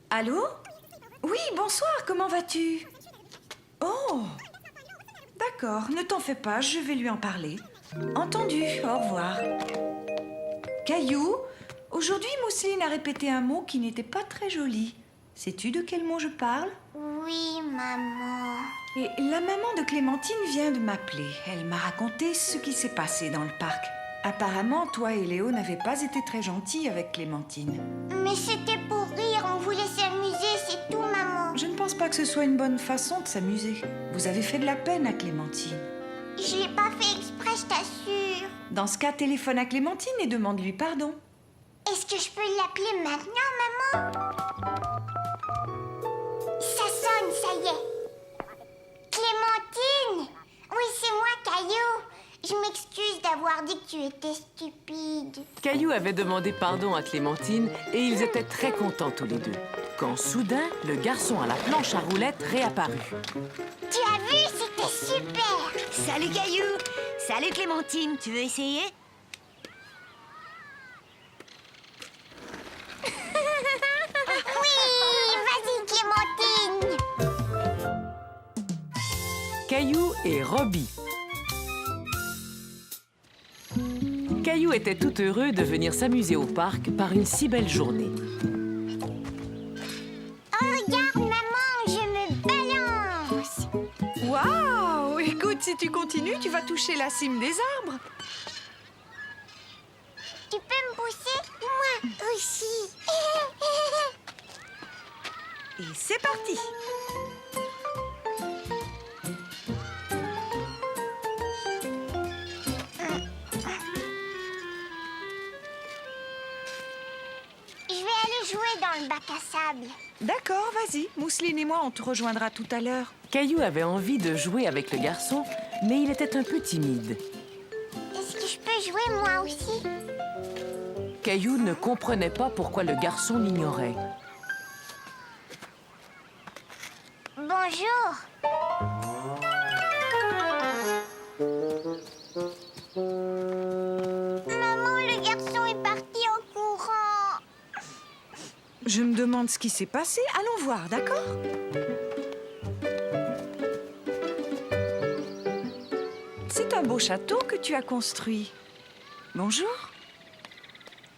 Allô? Oui, bonsoir, comment vas-tu? Oh! D'accord, ne t'en fais pas, je vais lui en parler. Entendu, au revoir. Caillou, aujourd'hui, Mousseline a répété un mot qui n'était pas très joli. Sais-tu de quel mot je parle? Oui, maman. Et la maman de Clémentine vient de m'appeler. Elle m'a raconté ce qui s'est passé dans le parc. Apparemment, toi et Léo n'avaient pas été très gentils avec Clémentine. Mais c'était pour rire, on voulait s'amuser, pas que ce soit une bonne façon de s'amuser. Vous avez fait de la peine à Clémentine. Je l'ai pas fait exprès, je t'assure. Dans ce cas, téléphone à Clémentine et demande-lui pardon. Est-ce que je peux l'appeler maintenant, maman? Ça sonne, ça y est. Clémentine! Oui, c'est moi, Caillou. Je m'excuse d'avoir dit que tu étais stupide. Caillou avait demandé pardon à Clémentine et ils étaient très contents tous les deux. Quand soudain, le garçon à la planche à roulettes réapparut. Tu as vu, c'était super. Salut Caillou. Salut Clémentine, tu veux essayer? Oui, vas-y, Clémentine. Caillou et Robbie. Caillou était tout heureux de venir s'amuser au parc par une si belle journée. Oh, regarde, maman, je me balance. Waouh! Écoute, si tu continues, tu vas toucher la cime des arbres. Tu peux me pousser? Moi aussi. Et c'est parti! Je vais aller jouer dans le bac à sable. D'accord, vas-y. Mousseline et moi, on te rejoindra tout à l'heure. Caillou avait envie de jouer avec le garçon, mais il était un peu timide. Est-ce que je peux jouer moi aussi? Caillou ne comprenait pas pourquoi le garçon l'ignorait. Bonjour. Maman, le garçon est parti en courant. Je me demande ce qui s'est passé. Allons voir, d'accord? C'est un beau château que tu as construit. Bonjour.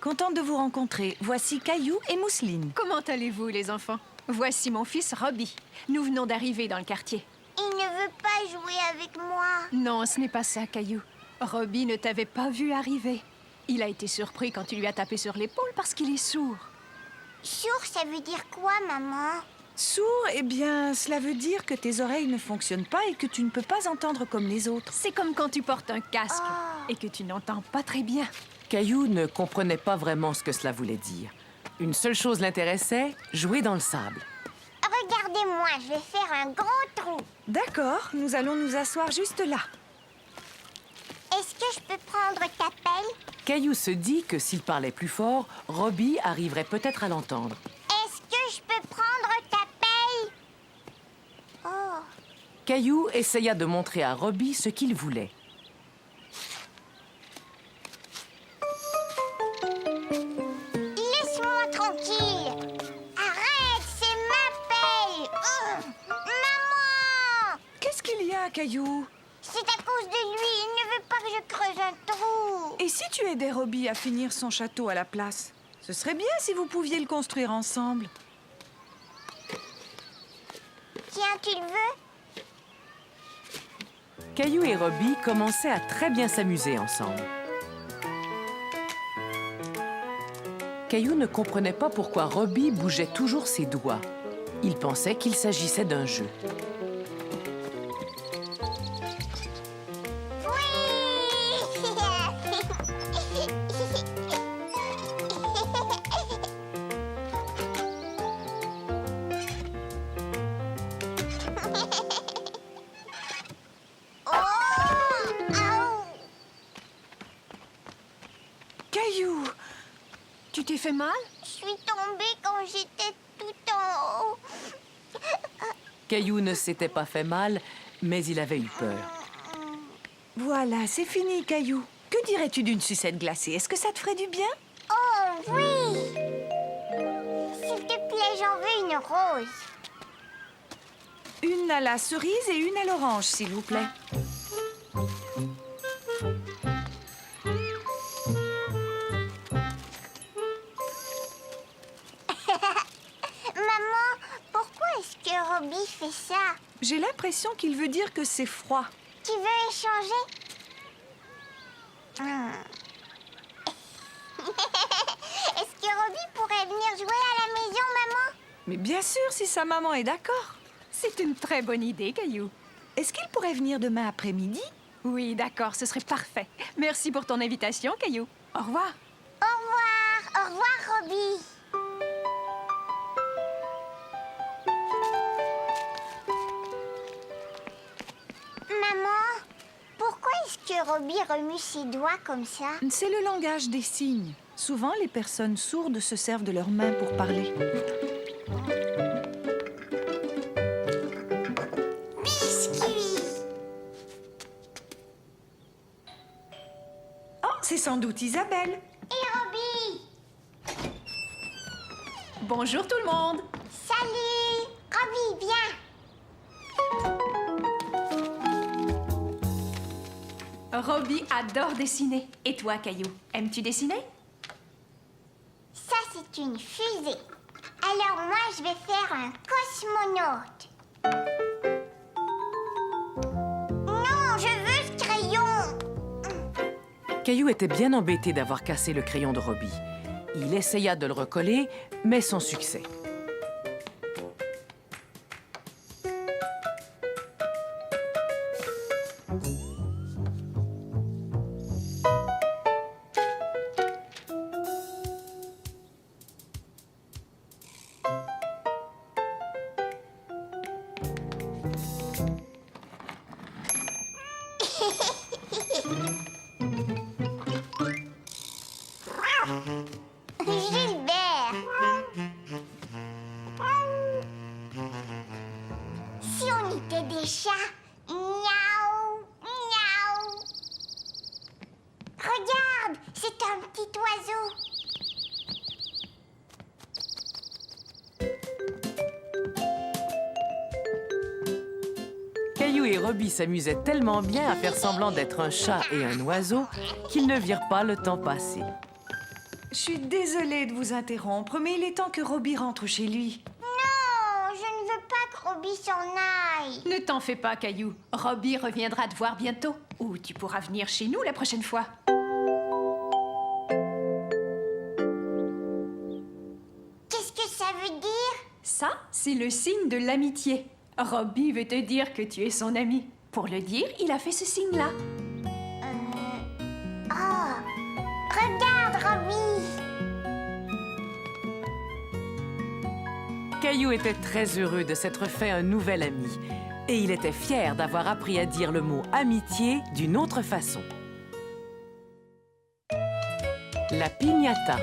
Contente de vous rencontrer. Voici Caillou et Mousseline. Comment allez-vous, les enfants? Voici mon fils Robbie. Nous venons d'arriver dans le quartier. Il ne veut pas jouer avec moi. Non, ce n'est pas ça, Caillou. Robbie ne t'avait pas vu arriver. Il a été surpris quand tu lui as tapé sur l'épaule parce qu'il est sourd. Sourd, ça veut dire quoi, maman? Sourd, eh bien, cela veut dire que tes oreilles ne fonctionnent pas et que tu ne peux pas entendre comme les autres. C'est comme quand tu portes un casque et que tu n'entends pas très bien. Caillou ne comprenait pas vraiment ce que cela voulait dire. Une seule chose l'intéressait, jouer dans le sable. Regardez-moi, je vais faire un grand trou. D'accord, nous allons nous asseoir juste là. Est-ce que je peux prendre ta pelle? Caillou se dit que s'il parlait plus fort, Robbie arriverait peut-être à l'entendre. Est-ce que je peux prendre ta pelle? Oh. Caillou essaya de montrer à Robbie ce qu'il voulait. Laisse-moi tranquille. Arrête, c'est ma pelle. Maman! Qu'est-ce qu'il y a, Caillou? C'est à cause de lui, il ne veut pas que je creuse un trou. Et si tu aidais Robbie à finir son château à la place? Ce serait bien si vous pouviez le construire ensemble. Tiens, tu le veux? Caillou et Robbie commençaient à très bien s'amuser ensemble. Caillou ne comprenait pas pourquoi Robbie bougeait toujours ses doigts. Il pensait qu'il s'agissait d'un jeu. Caillou! Tu t'es fait mal? Je suis tombée quand j'étais tout en haut. Caillou ne s'était pas fait mal, mais il avait eu peur. Voilà, c'est fini, Caillou. Que dirais-tu d'une sucette glacée? Est-ce que ça te ferait du bien? Oh oui! S'il te plaît, j'en veux une rose. Une à la cerise et une à l'orange, s'il vous plaît. Maman, pourquoi est-ce que Robbie fait ça? J'ai l'impression qu'il veut dire que c'est froid. Tu veux échanger? Est-ce que Robbie pourrait venir jouer à la maison, maman? Mais bien sûr, si sa maman est d'accord. C'est une très bonne idée, Caillou. Est-ce qu'il pourrait venir demain après-midi? Oui, d'accord, ce serait parfait. Merci pour ton invitation, Caillou. Au revoir. Au revoir, Robbie. Maman, pourquoi est-ce que Robbie remue ses doigts comme ça? C'est le langage des signes. Souvent, les personnes sourdes se servent de leurs mains pour parler. Biscuit. Oh, c'est sans doute Isabelle. Et Robbie. Bonjour tout le monde. Salut. Robbie, viens. Robbie adore dessiner. Et toi, Caillou, aimes-tu dessiner? Ça, c'est une fusée. Alors moi, je vais faire un cosmonaute. Non, je veux ce crayon. Caillou était bien embêté d'avoir cassé le crayon de Robbie. Il essaya de le recoller, mais sans succès. Gilbert. Si on était des chats. Miaou, miaou. Regarde, c'est un petit oiseau. Caillou et Robbie s'amusaient tellement bien à faire semblant d'être un chat et un oiseau qu'ils ne virent pas le temps passer. Je suis désolée de vous interrompre, mais il est temps que Robbie rentre chez lui. Non, je ne veux pas que Robbie s'en aille. Ne t'en fais pas, Caillou. Robbie reviendra te voir bientôt. Ou tu pourras venir chez nous la prochaine fois. Qu'est-ce que ça veut dire? Ça, c'est le signe de l'amitié. Robbie veut te dire que tu es son ami. Pour le dire, il a fait ce signe-là. Oh, regarde, Robbie. Caillou était très heureux de s'être fait un nouvel ami. Et il était fier d'avoir appris à dire le mot amitié d'une autre façon. La piñata.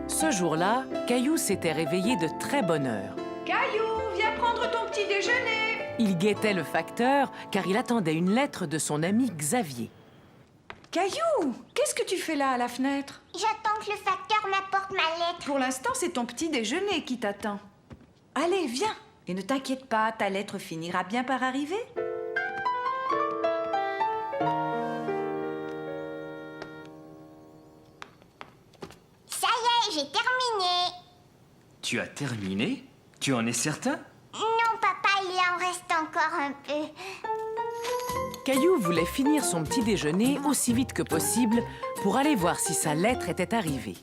Ce jour-là, Caillou s'était réveillé de très bonne heure. Caillou, viens prendre ton petit déjeuner. Il guettait le facteur car il attendait une lettre de son ami Xavier. Caillou, qu'est-ce que tu fais là à la fenêtre? J'attends que le facteur m'apporte ma lettre. Pour l'instant, c'est ton petit déjeuner qui t'attend. Allez, viens. Et ne t'inquiète pas, ta lettre finira bien par arriver. Ça y est, j'ai terminé. Tu as terminé? Tu en es certain? Non, papa, il en reste encore un peu. Caillou voulait finir son petit déjeuner aussi vite que possible pour aller voir si sa lettre était arrivée.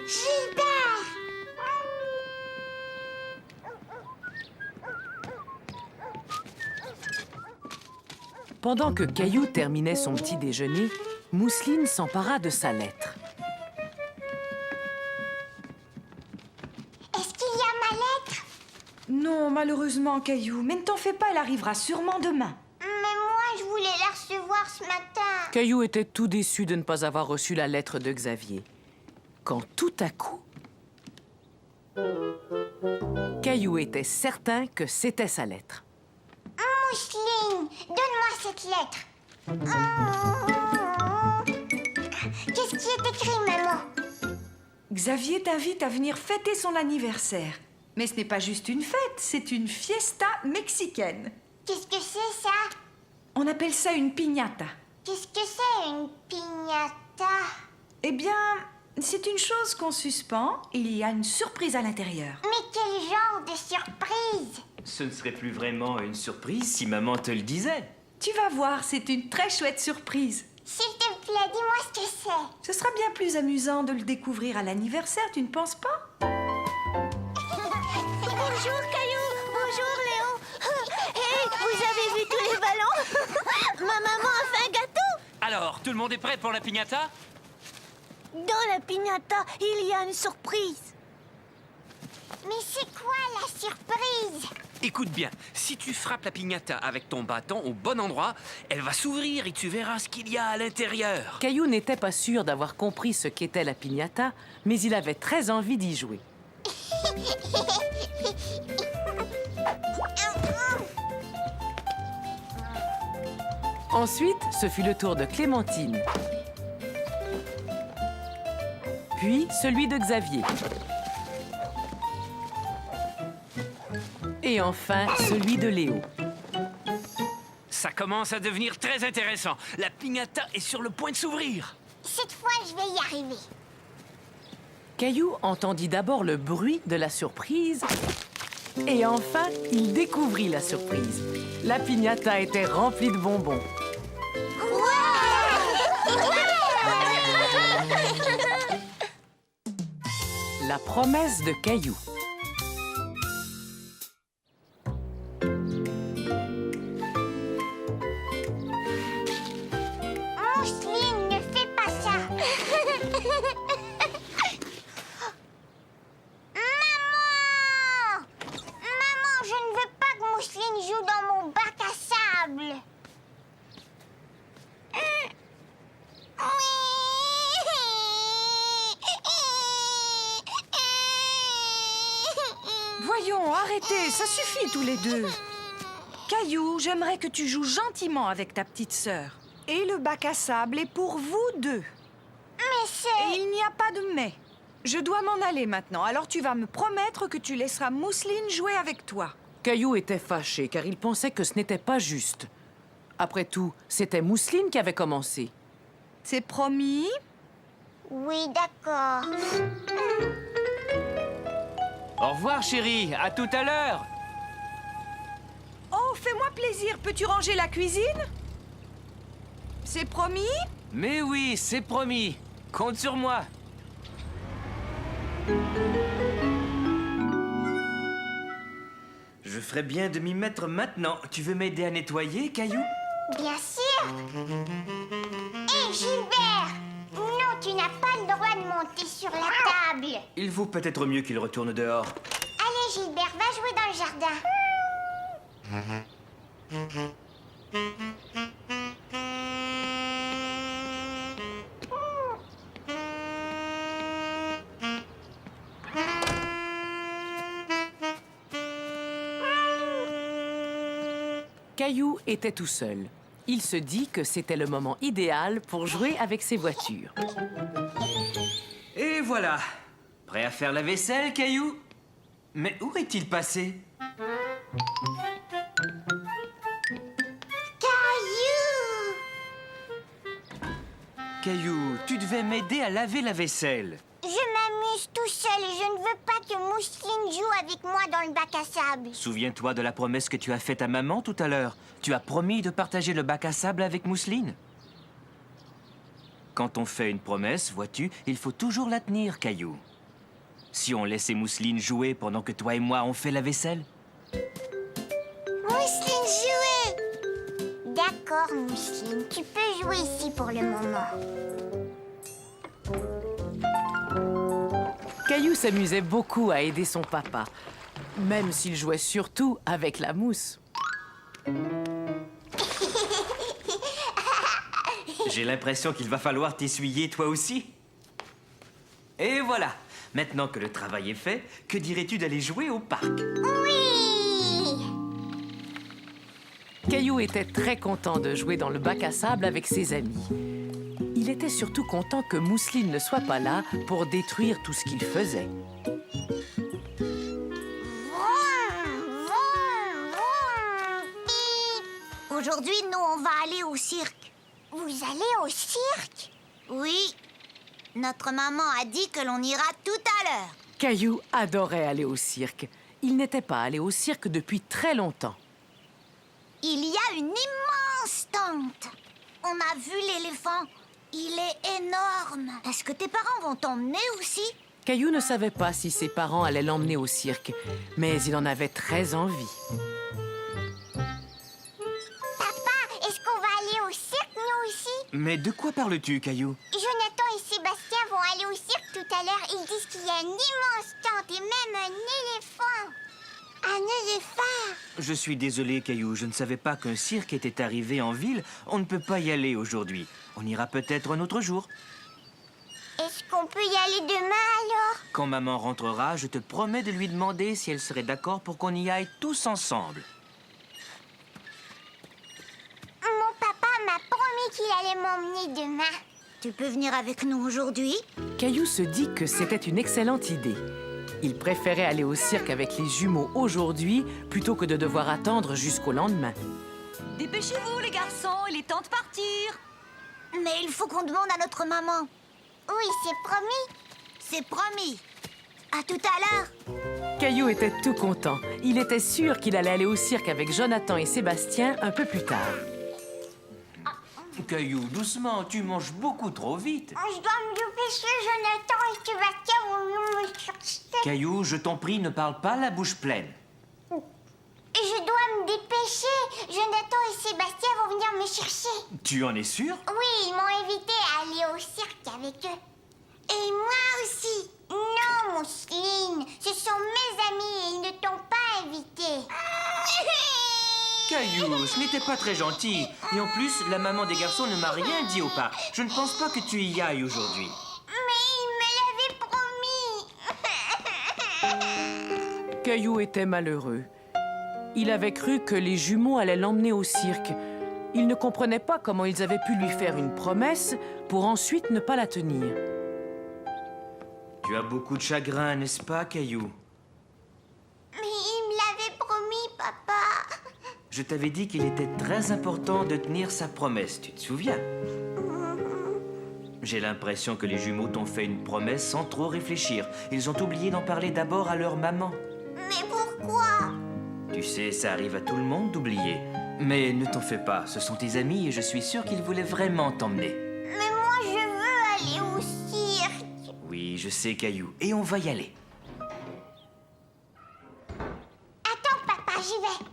Gilbert! Pendant que Caillou terminait son petit déjeuner, Mousseline s'empara de sa lettre. Est-ce qu'il y a ma lettre? Non, malheureusement, Caillou. Mais ne t'en fais pas, elle arrivera sûrement demain. Mais moi, je voulais la recevoir ce matin. Caillou était tout déçu de ne pas avoir reçu la lettre de Xavier. Quand tout à coup... Caillou était certain que c'était sa lettre. Mousseline, donne-moi cette lettre. Qu'est-ce qui est écrit, maman? Xavier t'invite à venir fêter son anniversaire. Mais ce n'est pas juste une fête, c'est une fiesta mexicaine. Qu'est-ce que c'est, ça? On appelle ça une piñata. Qu'est-ce que c'est, une piñata? Eh bien, c'est une chose qu'on suspend et il y a une surprise à l'intérieur. Mais quel genre de surprise? Ce ne serait plus vraiment une surprise si maman te le disait. Tu vas voir, c'est une très chouette surprise. S'il te plaît, dis-moi ce que c'est. Ce sera bien plus amusant de le découvrir à l'anniversaire, tu ne penses pas? Alors, tout le monde est prêt pour la piñata? Dans la piñata, il y a une surprise. Mais c'est quoi la surprise? Écoute bien, si tu frappes la piñata avec ton bâton au bon endroit, elle va s'ouvrir et tu verras ce qu'il y a à l'intérieur. Caillou n'était pas sûr d'avoir compris ce qu'était la piñata, mais il avait très envie d'y jouer. Ensuite, ce fut le tour de Clémentine. Puis celui de Xavier. Et enfin, celui de Léo. Ça commence à devenir très intéressant. La piñata est sur le point de s'ouvrir. Cette fois, je vais y arriver. Caillou entendit d'abord le bruit de la surprise. Et enfin, il découvrit la surprise. La piñata était remplie de bonbons. La promesse de Caillou. Mousseline, ne fais pas ça. Maman! Maman, je ne veux pas que Mousseline joue dans mon bac à sable. Voyons, arrêtez, ça suffit tous les deux. Caillou, j'aimerais que tu joues gentiment avec ta petite sœur. Et le bac à sable est pour vous deux. Mais c'est... Et il n'y a pas de mais. Je dois m'en aller maintenant, alors tu vas me promettre que tu laisseras Mousseline jouer avec toi. Caillou était fâché car il pensait que ce n'était pas juste. Après tout, c'était Mousseline qui avait commencé. C'est promis? Oui, d'accord. Au revoir, chérie. À tout à l'heure. Oh, fais-moi plaisir, peux-tu ranger la cuisine? C'est promis? Mais oui, c'est promis. Compte sur moi. Je ferais bien de m'y mettre maintenant. Tu veux m'aider à nettoyer, Caillou? Bien sûr. Hé, Gilbert! Non, tu n'as pas le droit de monter sur la table. Il vaut peut-être mieux qu'il retourne dehors. Allez, Gilbert, va jouer dans le jardin. Caillou était tout seul. Il se dit que c'était le moment idéal pour jouer avec ses voitures. Et voilà. Prêt à faire la vaisselle, Caillou? Mais où est-il passé? Caillou! Caillou, tu devais m'aider à laver la vaisselle. Je m'amuse tout seul et je ne veux pas que Mousseline joue avec moi dans le bac à sable. Souviens-toi de la promesse que tu as faite à maman tout à l'heure. Tu as promis de partager le bac à sable avec Mousseline. Quand on fait une promesse, vois-tu, il faut toujours la tenir, Caillou. Si on laissait Mousseline jouer pendant que toi et moi on fait la vaisselle. Mousseline, jouer! D'accord, Mousseline, tu peux jouer ici pour le moment. Caillou s'amusait beaucoup à aider son papa, même s'il jouait surtout avec la mousse. J'ai l'impression qu'il va falloir t'essuyer toi aussi. Et voilà. Maintenant que le travail est fait, que dirais-tu d'aller jouer au parc? Oui! Caillou était très content de jouer dans le bac à sable avec ses amis. Il était surtout content que Mousseline ne soit pas là pour détruire tout ce qu'il faisait. Aujourd'hui, nous, on va aller au cirque. Vous allez au cirque? Oui. Notre maman a dit que l'on ira tout à l'heure. Caillou adorait aller au cirque. Il n'était pas allé au cirque depuis très longtemps. Il y a une immense tente. On a vu l'éléphant. Il est énorme. Est-ce que tes parents vont t'emmener aussi? Caillou ne savait pas si ses parents allaient l'emmener au cirque, mais il en avait très envie. Papa, est-ce qu'on va aller au cirque, nous aussi? Mais de quoi parles-tu, Caillou? Jonathan et Sébastien vont aller au cirque tout à l'heure. Ils disent qu'il y a un immense tente et même un éléphant. Un éléphant! Je suis désolé, Caillou. Je ne savais pas qu'un cirque était arrivé en ville. On ne peut pas y aller aujourd'hui. On ira peut-être un autre jour. Est-ce qu'on peut y aller demain alors? Quand maman rentrera, je te promets de lui demander si elle serait d'accord pour qu'on y aille tous ensemble. Mon papa m'a promis qu'il allait m'emmener demain. Tu peux venir avec nous aujourd'hui? Caillou se dit que c'était une excellente idée. Il préférait aller au cirque avec les jumeaux aujourd'hui plutôt que de devoir attendre jusqu'au lendemain. Dépêchez-vous, les garçons, il est temps de partir. Mais il faut qu'on demande à notre maman. Oui, c'est promis. C'est promis. À tout à l'heure. Caillou était tout content. Il était sûr qu'il allait aller au cirque avec Jonathan et Sébastien un peu plus tard. Caillou, doucement, tu manges beaucoup trop vite. Je dois me dépêcher, Jonathan et Sébastien vont venir me chercher. Caillou, je t'en prie, ne parle pas la bouche pleine. Je dois me dépêcher. Jonathan et Sébastien vont venir me chercher. Tu en es sûr? Oui, ils m'ont invité à aller au cirque avec eux. Et moi aussi. Non, Mousseline, ce sont mes amis et ils ne t'ont pas invité. Caillou, ce n'était pas très gentil. Et en plus, la maman des garçons ne m'a rien dit au parc. Je ne pense pas que tu y ailles aujourd'hui. Mais ils me l'avaient promis. Caillou était malheureux. Il avait cru que les jumeaux allaient l'emmener au cirque. Il ne comprenait pas comment ils avaient pu lui faire une promesse pour ensuite ne pas la tenir. Tu as beaucoup de chagrin, n'est-ce pas, Caillou? Mais ils me l'avaient promis, papa. Je t'avais dit qu'il était très important de tenir sa promesse, tu te souviens? J'ai l'impression que les jumeaux t'ont fait une promesse sans trop réfléchir. Ils ont oublié d'en parler d'abord à leur maman. Mais pourquoi? Tu sais, ça arrive à tout le monde d'oublier. Mais ne t'en fais pas, ce sont tes amis et je suis sûr qu'ils voulaient vraiment t'emmener. Mais moi, je veux aller au cirque. Oui, je sais, Caillou, et on va y aller. Attends, papa, j'y vais.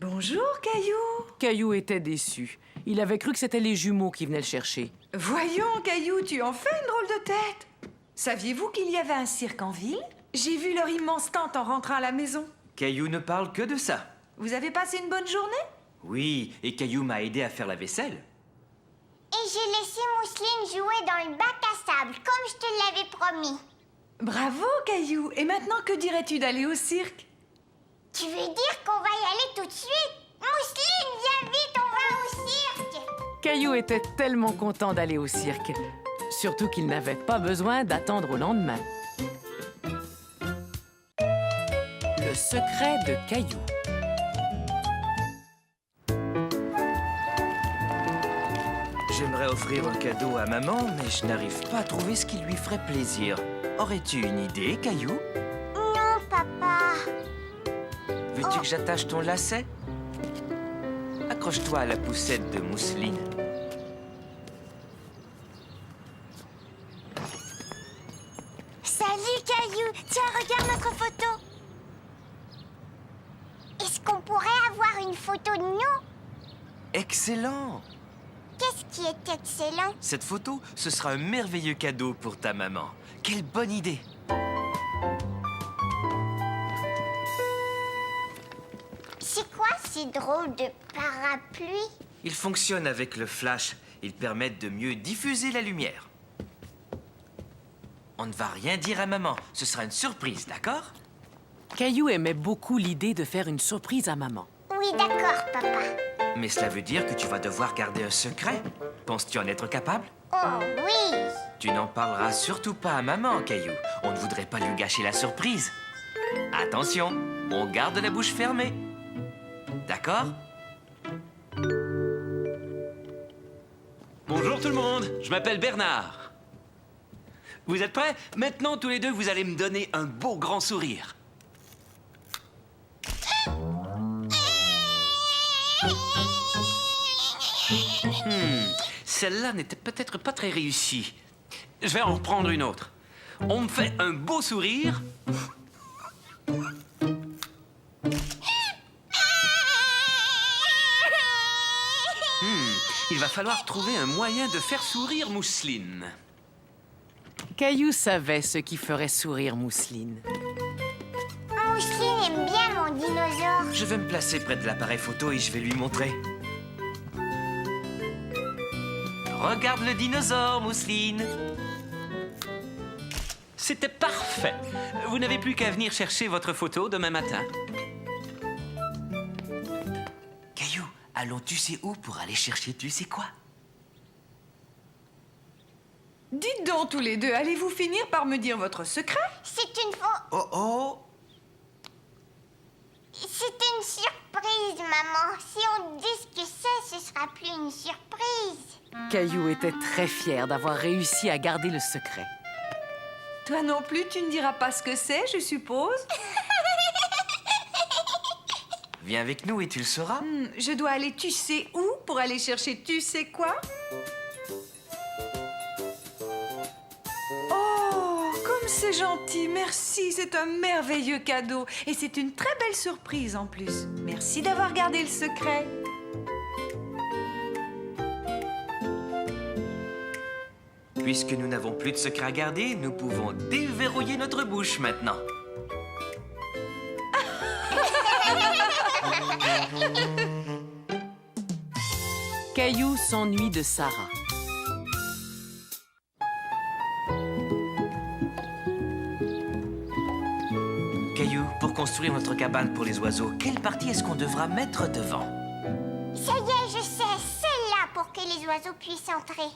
Bonjour, Caillou. Caillou était déçu. Il avait cru que c'était les jumeaux qui venaient le chercher. Voyons, Caillou, tu en fais une drôle de tête. Saviez-vous qu'il y avait un cirque en ville? J'ai vu leur immense tente en rentrant à la maison. Caillou ne parle que de ça. Vous avez passé une bonne journée? Oui, et Caillou m'a aidé à faire la vaisselle. Et j'ai laissé Mousseline jouer dans le bac à sable, comme je te l'avais promis. Bravo, Caillou. Et maintenant, que dirais-tu d'aller au cirque? Tu veux dire qu'on va y aller tout de suite? Mousseline, viens vite, on va au cirque. Caillou était tellement content d'aller au cirque. Surtout qu'il n'avait pas besoin d'attendre au lendemain. Le secret de Caillou. J'aimerais offrir un cadeau à maman, mais je n'arrive pas à trouver ce qui lui ferait plaisir. Aurais-tu une idée, Caillou? Non, papa. Veux-tu que j'attache ton lacet? Accroche-toi à la poussette de mousseline. Salut, Caillou. Tiens, regarde notre photo. Est-ce qu'on pourrait avoir une photo de nous? Excellent! Qu'est-ce qui est excellent? Cette photo, ce sera un merveilleux cadeau pour ta maman. Quelle bonne idée! C'est quoi ces drôles de parapluies? Ils fonctionnent avec le flash. Ils permettent de mieux diffuser la lumière. On ne va rien dire à maman. Ce sera une surprise, d'accord? Caillou aimait beaucoup l'idée de faire une surprise à maman. Oui, d'accord, papa. Mais cela veut dire que tu vas devoir garder un secret. Penses-tu en être capable? Oh oui. Tu n'en parleras surtout pas à maman, Caillou. On ne voudrait pas lui gâcher la surprise. Attention, on garde la bouche fermée. D'accord? Bonjour tout le monde, je m'appelle Bernard. Vous êtes prêts? Maintenant, tous les deux, vous allez me donner un beau grand sourire. Celle-là n'était peut-être pas très réussie. Je vais en reprendre une autre. On me fait un beau sourire. falloir trouver un moyen de faire sourire Mousseline. Caillou savait ce qui ferait sourire Mousseline. Mousseline aime bien mon dinosaure. Je vais me placer près de l'appareil photo et je vais lui montrer. Regarde le dinosaure, Mousseline. C'était parfait. Vous n'avez plus qu'à venir chercher votre photo demain matin. Caillou, allons tu sais où pour aller chercher tu sais quoi? Dites donc tous les deux, allez-vous finir par me dire votre secret? C'est une faux... Oh oh! C'est une surprise, maman. Si on dit ce que c'est, ce sera plus une surprise. Caillou était très fier d'avoir réussi à garder le secret. Toi non plus, tu ne diras pas ce que c'est, je suppose? Viens avec nous et tu le sauras. Je dois aller tu sais où pour aller chercher tu sais quoi? Oh, comme c'est gentil, merci, c'est un merveilleux cadeau. Et c'est une très belle surprise en plus. Merci d'avoir gardé le secret. Puisque nous n'avons plus de secret à garder, nous pouvons déverrouiller notre bouche maintenant. Caillou s'ennuie de Sarah. Caillou, pour construire notre cabane pour les oiseaux, quelle partie est-ce qu'on devra mettre devant? Ça y est, je sais. Celle-là pour que les oiseaux puissent entrer.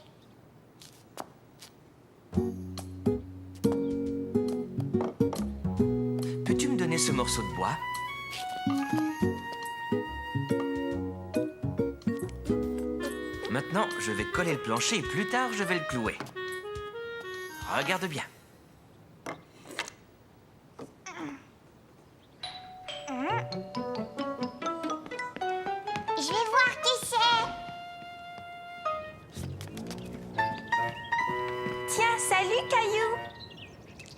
Peux-tu me donner ce morceau de bois? Maintenant, je vais coller le plancher et plus tard, je vais le clouer. Regarde bien. Je vais voir qui c'est. Tiens, salut, Caillou.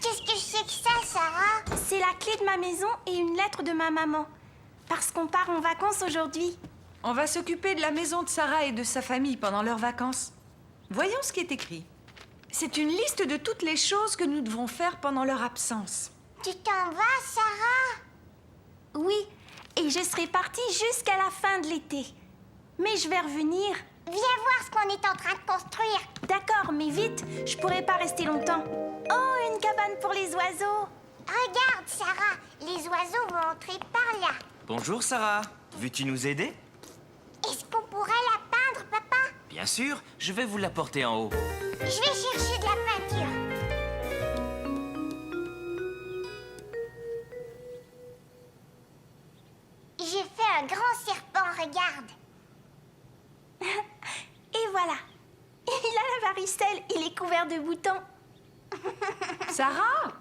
Qu'est-ce que c'est que ça, Sarah? C'est la clé de ma maison et une lettre de ma maman. Parce qu'on part en vacances aujourd'hui. On va s'occuper de la maison de Sarah et de sa famille pendant leurs vacances. Voyons ce qui est écrit. C'est une liste de toutes les choses que nous devons faire pendant leur absence. Tu t'en vas, Sarah? Oui, et je serai partie jusqu'à la fin de l'été. Mais je vais revenir. Viens voir ce qu'on est en train de construire. D'accord, mais vite, je pourrai pas rester longtemps. Oh, une cabane pour les oiseaux. Regarde, Sarah, les oiseaux vont entrer par là. Bonjour, Sarah. Veux-tu nous aider? Est-ce qu'on pourrait la peindre, papa? Bien sûr, je vais vous l'apporter en haut. Je vais chercher de la peinture. J'ai fait un grand serpent, regarde. Et voilà. Il a la varicelle, il est couvert de boutons. Sarah,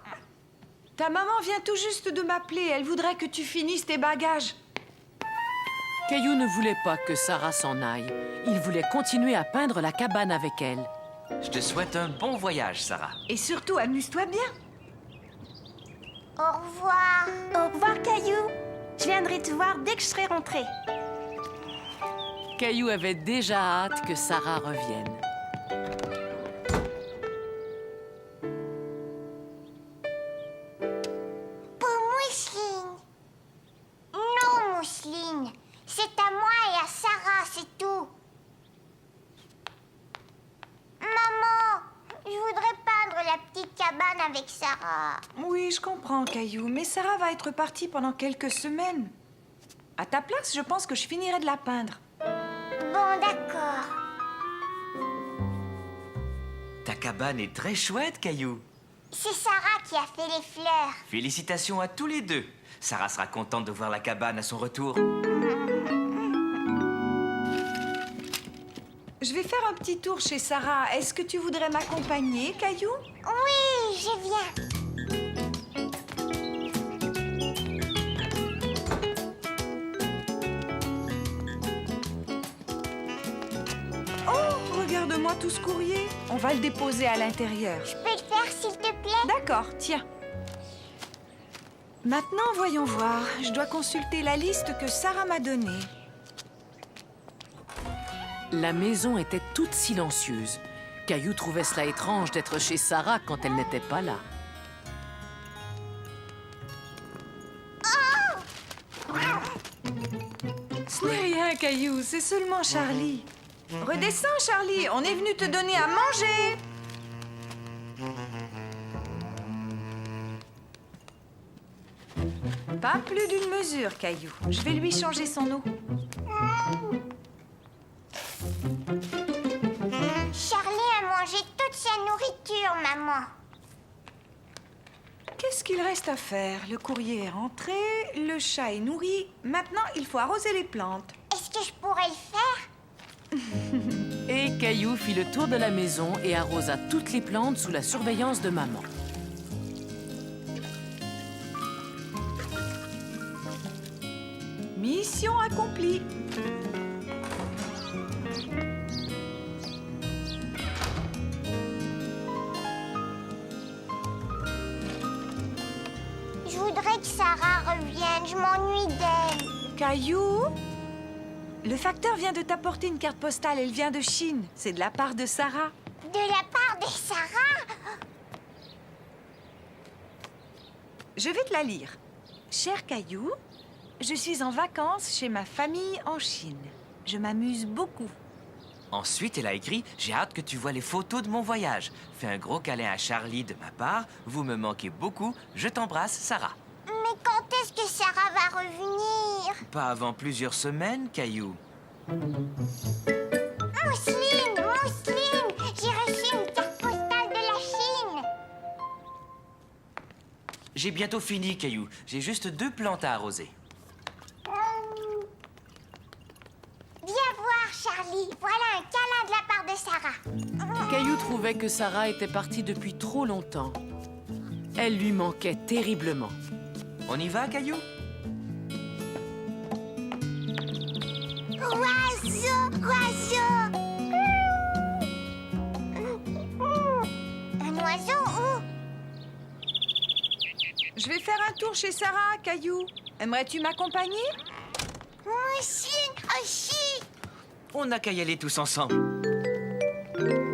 ta maman vient tout juste de m'appeler. Elle voudrait que tu finisses tes bagages. Caillou ne voulait pas que Sarah s'en aille. Il voulait continuer à peindre la cabane avec elle. Je te souhaite un bon voyage, Sarah. Et surtout, amuse-toi bien. Au revoir. Au revoir, Caillou. Je viendrai te voir dès que je serai rentrée. Caillou avait déjà hâte que Sarah revienne. Pour Mousseline. Non, Mousseline. C'est à moi et à Sarah, c'est tout. Maman, je voudrais peindre la petite cabane avec Sarah. Oui, je comprends, Caillou, mais Sarah va être partie pendant quelques semaines. À ta place, je pense que je finirai de la peindre. Bon, d'accord. Ta cabane est très chouette, Caillou. C'est Sarah qui a fait les fleurs. Félicitations à tous les deux. Sarah sera contente de voir la cabane à son retour. Je vais faire un petit tour chez Sarah. Est-ce que tu voudrais m'accompagner, Caillou? Oui, je viens. Oh, regarde-moi tout ce courrier. On va le déposer à l'intérieur. Je peux le faire, s'il te plaît? D'accord, tiens. Maintenant, voyons voir. Je dois consulter la liste que Sarah m'a donnée. La maison était toute silencieuse. Caillou trouvait cela étrange d'être chez Sarah quand elle n'était pas là. Ce n'est rien, Caillou, c'est seulement Charlie. Redescends, Charlie, on est venu te donner à manger. Pas plus d'une mesure, Caillou. Je vais lui changer son eau. Charlie a mangé toute sa nourriture, maman. Qu'est-ce qu'il reste à faire? Le courrier est rentré, le chat est nourri. Maintenant, il faut arroser les plantes. Est-ce que je pourrais le faire? Et Caillou fit le tour de la maison et arrosa toutes les plantes sous la surveillance de maman. Mission accomplie. Je voudrais que Sarah revienne, je m'ennuie d'elle. Caillou, le facteur vient de t'apporter une carte postale. Elle vient de Chine. C'est de la part de Sarah. De la part de Sarah? Je vais te la lire. Cher Caillou, je suis en vacances chez ma famille en Chine. Je m'amuse beaucoup. Ensuite, elle a écrit « J'ai hâte que tu vois les photos de mon voyage. Fais un gros câlin à Charlie de ma part. Vous me manquez beaucoup. Je t'embrasse, Sarah. » Mais quand est-ce que Sarah va revenir? Pas avant plusieurs semaines, Caillou. Mousseline, Mousseline, j'ai reçu une carte postale de la Chine. J'ai bientôt fini, Caillou. J'ai juste 2 plantes à arroser. Viens voir, Charlie. Voilà un câlin de la part de Sarah. Caillou trouvait que Sarah était partie depuis trop longtemps. Elle lui manquait terriblement. On y va, Caillou? Oiseau, oiseau. Un oiseau où? Je vais faire un tour chez Sarah, Caillou. Aimerais-tu m'accompagner? Mousseline aussi. On n'a qu'à y aller tous ensemble. Maman,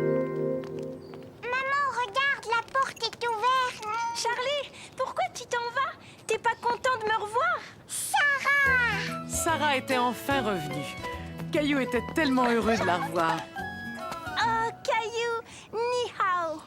regarde, la porte est ouverte. Charlie, pourquoi tu t'en vas? T'es pas content de me revoir? Sarah! Sarah était enfin revenue. Caillou était tellement heureux de la revoir. Oh, Caillou, ni hao.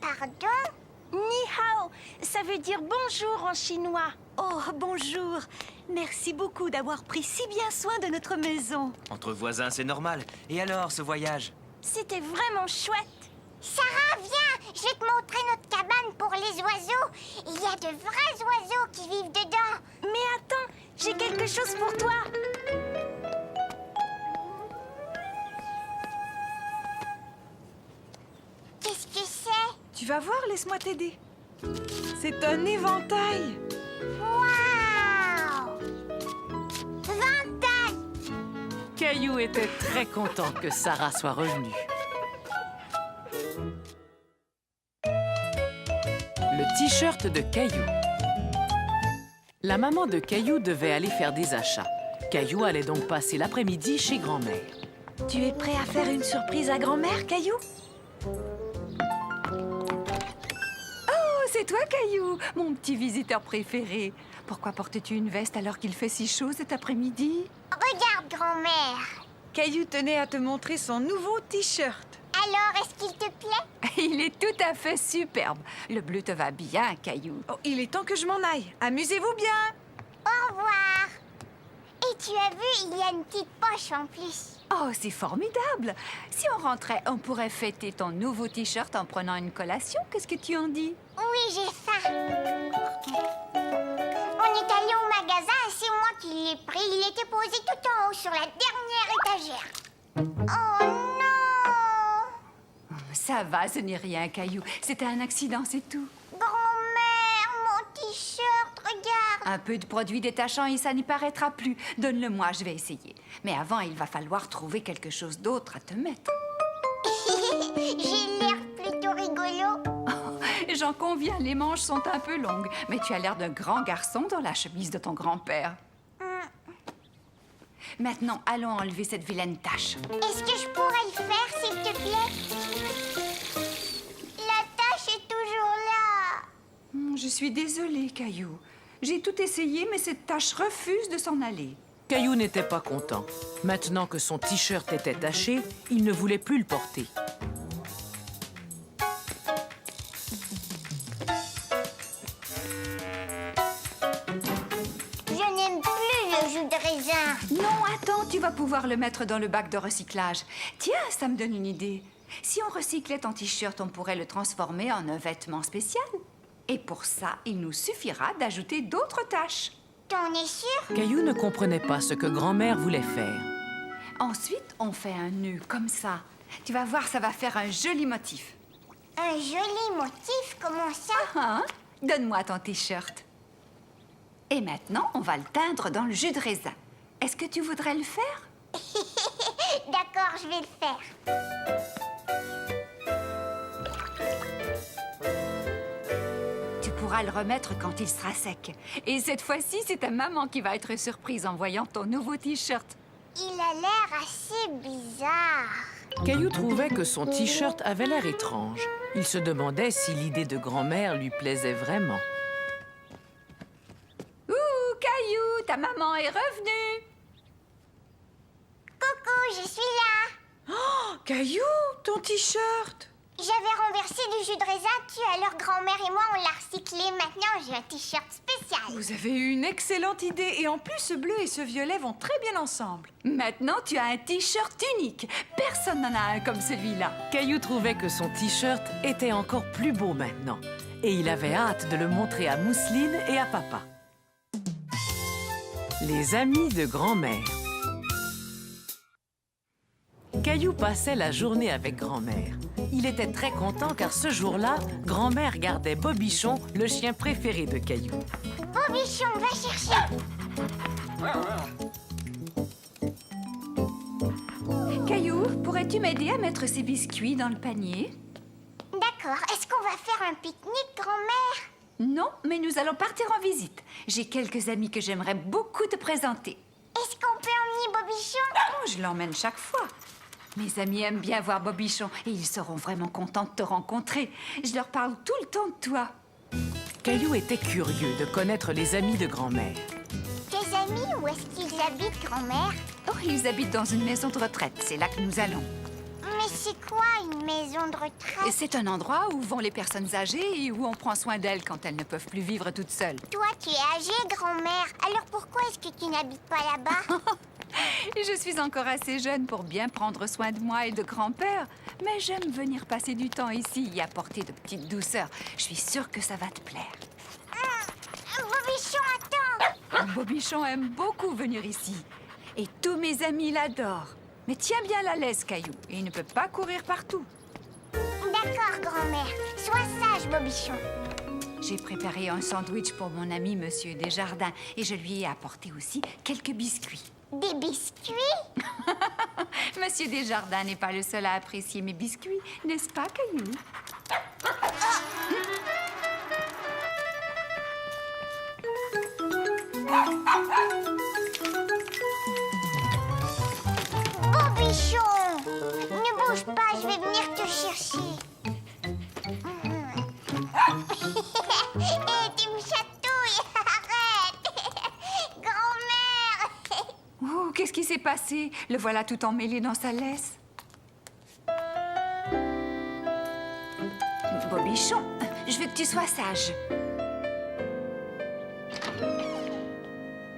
Pardon? Ni hao, ça veut dire bonjour en chinois. Oh, bonjour. Merci beaucoup d'avoir pris si bien soin de notre maison. Entre voisins, c'est normal. Et alors, ce voyage? C'était vraiment chouette. Sarah, viens! Je vais te montrer notre cabane pour les oiseaux. Il y a de vrais oiseaux qui vivent dedans. Mais attends, j'ai quelque chose pour toi. Qu'est-ce que c'est? Tu vas voir, laisse-moi t'aider. C'est un éventail. Waouh! Ventaille! Caillou était très content que Sarah soit revenue. Le t-shirt de Caillou. La maman de Caillou devait aller faire des achats. Caillou allait donc passer l'après-midi chez grand-mère. Tu es prêt à faire une surprise à grand-mère, Caillou? Oh, c'est toi, Caillou, mon petit visiteur préféré. Pourquoi portes-tu une veste alors qu'il fait si chaud cet après-midi? Regarde, grand-mère. Caillou tenait à te montrer son nouveau t-shirt. Alors, est-ce qu'il te plaît? Il est tout à fait superbe. Le bleu te va bien, Caillou. Oh, il est temps que je m'en aille. Amusez-vous bien. Au revoir. Et tu as vu, il y a une petite poche en plus. Oh, c'est formidable. Si on rentrait, on pourrait fêter ton nouveau t-shirt en prenant une collation. Qu'est-ce que tu en dis? Oui, j'ai faim. On est allé au magasin et c'est moi qui l'ai pris. Il était posé tout en haut sur la dernière étagère. Oh non! Ça va, ce n'est rien, Caillou. C'était un accident, c'est tout. Grand-mère, mon t-shirt, regarde. Un peu de produit détachant et ça n'y paraîtra plus. Donne-le-moi, je vais essayer. Mais avant, il va falloir trouver quelque chose d'autre à te mettre. J'ai l'air plutôt rigolo. J'en conviens, les manches sont un peu longues. Mais tu as l'air d'un grand garçon dans la chemise de ton grand-père. Maintenant, allons enlever cette vilaine tache. Est-ce que je pourrais le faire, s'il te plaît? La tâche est toujours là. Je suis désolée, Caillou. J'ai tout essayé, mais cette tache refuse de s'en aller. Caillou n'était pas content. Maintenant que son t-shirt était taché, il ne voulait plus le porter. Je n'aime plus le jus de raisin. Non, attends, tu vas pouvoir le mettre dans le bac de recyclage. Tiens, ça me donne une idée. Si on recyclait ton t-shirt, on pourrait le transformer en un vêtement spécial. Et pour ça, il nous suffira d'ajouter d'autres taches. T'en es sûr? Caillou ne comprenait pas ce que grand-mère voulait faire. Ensuite, on fait un nœud comme ça. Tu vas voir, ça va faire un joli motif. Un joli motif, comment ça? Hein? Donne-moi ton t-shirt. Et maintenant, on va le teindre dans le jus de raisin. Est-ce que tu voudrais le faire? D'accord, je vais le faire. Tu pourras le remettre quand il sera sec. Et cette fois-ci, c'est ta maman qui va être surprise en voyant ton nouveau t-shirt. Il a l'air assez bizarre. Caillou trouvait que son t-shirt avait l'air étrange. Il se demandait si l'idée de grand-mère lui plaisait vraiment. Ouh, Caillou, ta maman est revenue. Coucou, je suis là. Oh, Caillou, ton t-shirt. J'avais renversé du jus de raisin dessus, alors grand-mère et moi, on l'a recyclé. Maintenant, j'ai un t-shirt spécial. Vous avez eu une excellente idée. Et en plus, ce bleu et ce violet vont très bien ensemble. Maintenant, tu as un t-shirt unique. Personne n'en a un comme celui-là. Caillou trouvait que son t-shirt était encore plus beau maintenant. Et il avait hâte de le montrer à Mousseline et à papa. Les amis de grand-mère. Caillou passait la journée avec grand-mère. Il était très content car ce jour-là, grand-mère gardait Bobichon, le chien préféré de Caillou. Bobichon, va chercher. Caillou, pourrais-tu m'aider à mettre ces biscuits dans le panier? D'accord, est-ce qu'on va faire un pique-nique, grand-mère? Non, mais nous allons partir en visite. J'ai quelques amis que j'aimerais beaucoup te présenter. Est-ce qu'on peut emmener Bobichon? Oh, je l'emmène chaque fois. Mes amis aiment bien voir Bobichon et ils seront vraiment contents de te rencontrer. Je leur parle tout le temps de toi. Caillou était curieux de connaître les amis de grand-mère. Tes amis, où est-ce qu'ils habitent, grand-mère? Oh, ils habitent dans une maison de retraite. C'est là que nous allons. Mais c'est quoi une maison de retraite? C'est un endroit où vont les personnes âgées et où on prend soin d'elles quand elles ne peuvent plus vivre toutes seules. Toi, tu es âgée, grand-mère. Alors pourquoi est-ce que tu n'habites pas là-bas? Je suis encore assez jeune pour bien prendre soin de moi et de grand-père. Mais j'aime venir passer du temps ici et apporter de petites douceurs. Je suis sûre que ça va te plaire. Bobichon, attends! Bobichon aime beaucoup venir ici. Et tous mes amis l'adorent. Mais tiens bien la laisse, Caillou. Il ne peut pas courir partout. D'accord, grand-mère. Sois sage, Bobichon. J'ai préparé un sandwich pour mon ami Monsieur Desjardins et je lui ai apporté aussi quelques biscuits. Des biscuits? Monsieur Desjardins n'est pas le seul à apprécier mes biscuits, n'est-ce pas, Caillou? Bobichon! Ne bouge pas, je vais venir te chercher. Hé, tu me chatouilles! Arrête! Grand-mère! Oh, qu'est-ce qui s'est passé? Le voilà tout emmêlé dans sa laisse. Bobichon, je veux que tu sois sage.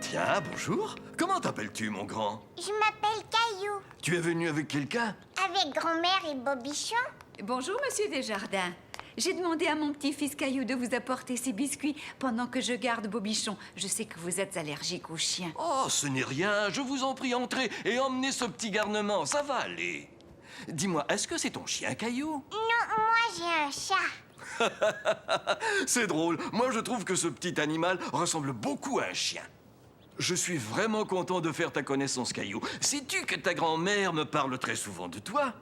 Tiens, bonjour. Comment t'appelles-tu, mon grand? Je m'appelle Caillou. Tu es venu avec quelqu'un? Avec grand-mère et Bobichon? Bonjour, Monsieur Desjardins. J'ai demandé à mon petit-fils Caillou de vous apporter ces biscuits pendant que je garde Bobichon. Je sais que vous êtes allergique aux chiens. Oh, ce n'est rien. Je vous en prie, entrez et emmenez ce petit garnement. Ça va aller. Dis-moi, est-ce que c'est ton chien, Caillou? Non, moi j'ai un chat. C'est drôle. Moi, je trouve que ce petit animal ressemble beaucoup à un chien. Je suis vraiment content de faire ta connaissance, Caillou. Sais-tu que ta grand-mère me parle très souvent de toi?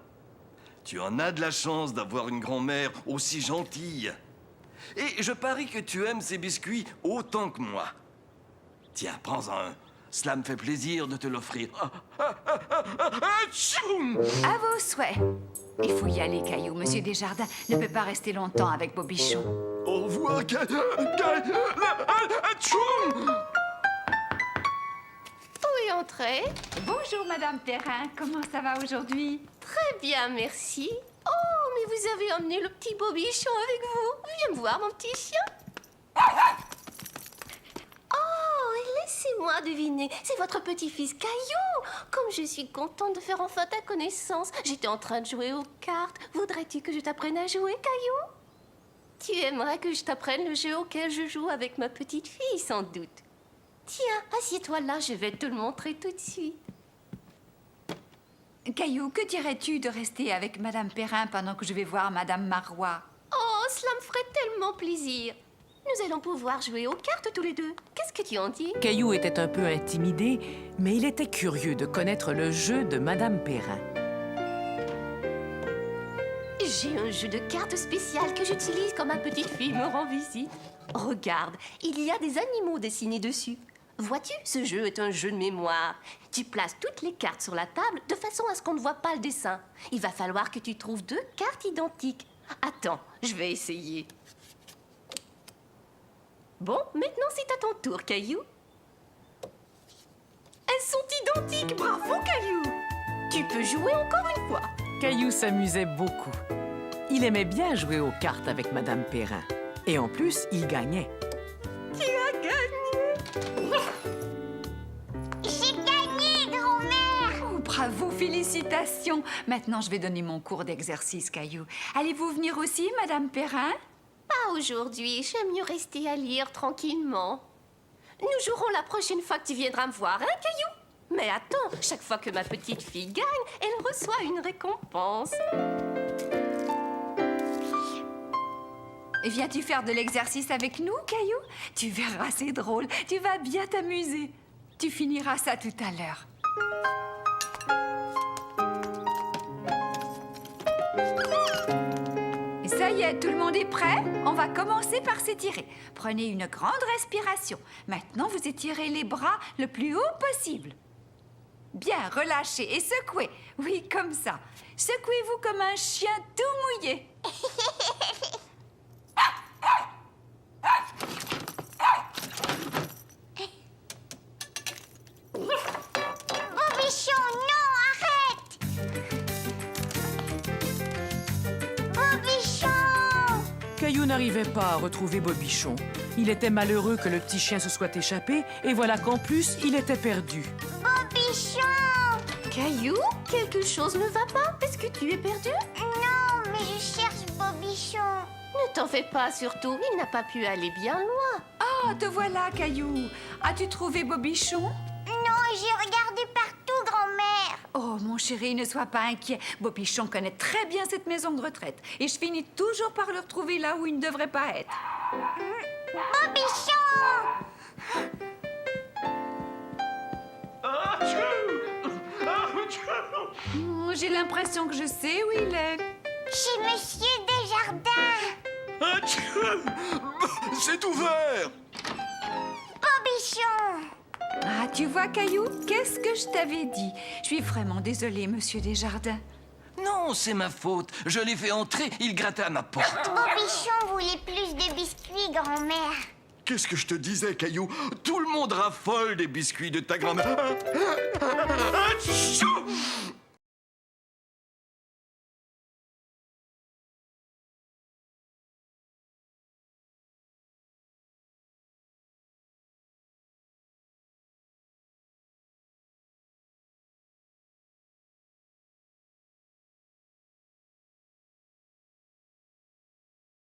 Tu en as de la chance d'avoir une grand-mère aussi gentille. Et je parie que tu aimes ces biscuits autant que moi. Tiens, prends-en un. Cela me fait plaisir de te l'offrir. À vos souhaits. Il faut y aller, Caillou. Monsieur Desjardins ne peut pas rester longtemps avec Bobichon. Au revoir, Oui, entrez. Bonjour, Madame Perrin. Comment ça va aujourd'hui? Très bien, merci. Oh, mais vous avez emmené le petit Bobichon avec vous. Viens me voir, mon petit chien. Oh, et laissez-moi deviner. C'est votre petit-fils Caillou. Comme je suis contente de faire enfin ta connaissance. J'étais en train de jouer aux cartes. Voudrais-tu que je t'apprenne à jouer, Caillou? Tu aimerais que je t'apprenne le jeu auquel je joue avec ma petite fille, sans doute. Tiens, assieds-toi là, je vais te le montrer tout de suite. Caillou, que dirais-tu de rester avec Madame Perrin pendant que je vais voir Madame Marois? Oh, cela me ferait tellement plaisir. Nous allons pouvoir jouer aux cartes tous les deux. Qu'est-ce que tu en dis? Caillou était un peu intimidé, mais il était curieux de connaître le jeu de Madame Perrin. J'ai un jeu de cartes spécial que j'utilise quand ma petite fille me rend visite. Regarde, il y a des animaux dessinés dessus. Vois-tu, ce jeu est un jeu de mémoire. Tu places toutes les cartes sur la table de façon à ce qu'on ne voit pas le dessin. Il va falloir que tu trouves 2 cartes identiques. Attends, je vais essayer. Bon, maintenant c'est à ton tour, Caillou. Elles sont identiques, bravo, Caillou. Tu peux jouer encore une fois. Caillou s'amusait beaucoup. Il aimait bien jouer aux cartes avec Madame Perrin. Et en plus, il gagnait. Tu as gagné. J'ai gagné, grand-mère! Oh, bravo, félicitations. Maintenant, je vais donner mon cours d'exercice, Caillou. Allez-vous venir aussi, Madame Perrin? Pas aujourd'hui, j'aime mieux rester à lire tranquillement. Nous jouerons la prochaine fois que tu viendras me voir, hein, Caillou? Mais attends, chaque fois que ma petite fille gagne, elle reçoit une récompense. Viens-tu faire de l'exercice avec nous, Caillou? Tu verras, c'est drôle. Tu vas bien t'amuser. Tu finiras ça tout à l'heure. Ça y est, tout le monde est prêt? On va commencer par s'étirer. Prenez une grande respiration. Maintenant, vous étirez les bras le plus haut possible. Bien, relâchez et secouez. Oui, comme ça. Secouez-vous comme un chien tout mouillé. Bobichon, non, arrête! Bobichon! Caillou n'arrivait pas à retrouver Bobichon. Il était malheureux que le petit chien se soit échappé, et voilà qu'en plus, il était perdu. Bobichon! Caillou, quelque chose ne va pas? Est-ce que tu es perdu? Non, mais je cherche Bobichon. Ne t'en fais pas, surtout. Il n'a pas pu aller bien loin. Ah, te voilà, Caillou. As-tu trouvé Bobichon? Non, j'ai regardé partout, grand-mère. Oh, mon chéri, ne sois pas inquiet. Bobichon connaît très bien cette maison de retraite. Et je finis toujours par le retrouver là où il ne devrait pas être. Bobichon! Oh, j'ai l'impression que je sais où il est. Chez Monsieur Desjardins. C'est ouvert! Bobichon! Ah, tu vois, Caillou, qu'est-ce que je t'avais dit? Je suis vraiment désolée, Monsieur Desjardins. Non, c'est ma faute. Je l'ai fait entrer, il grattait à ma porte. Bobichon voulait plus de biscuits, grand-mère. Qu'est-ce que je te disais, Caillou? Tout le monde raffole des biscuits de ta grand-mère.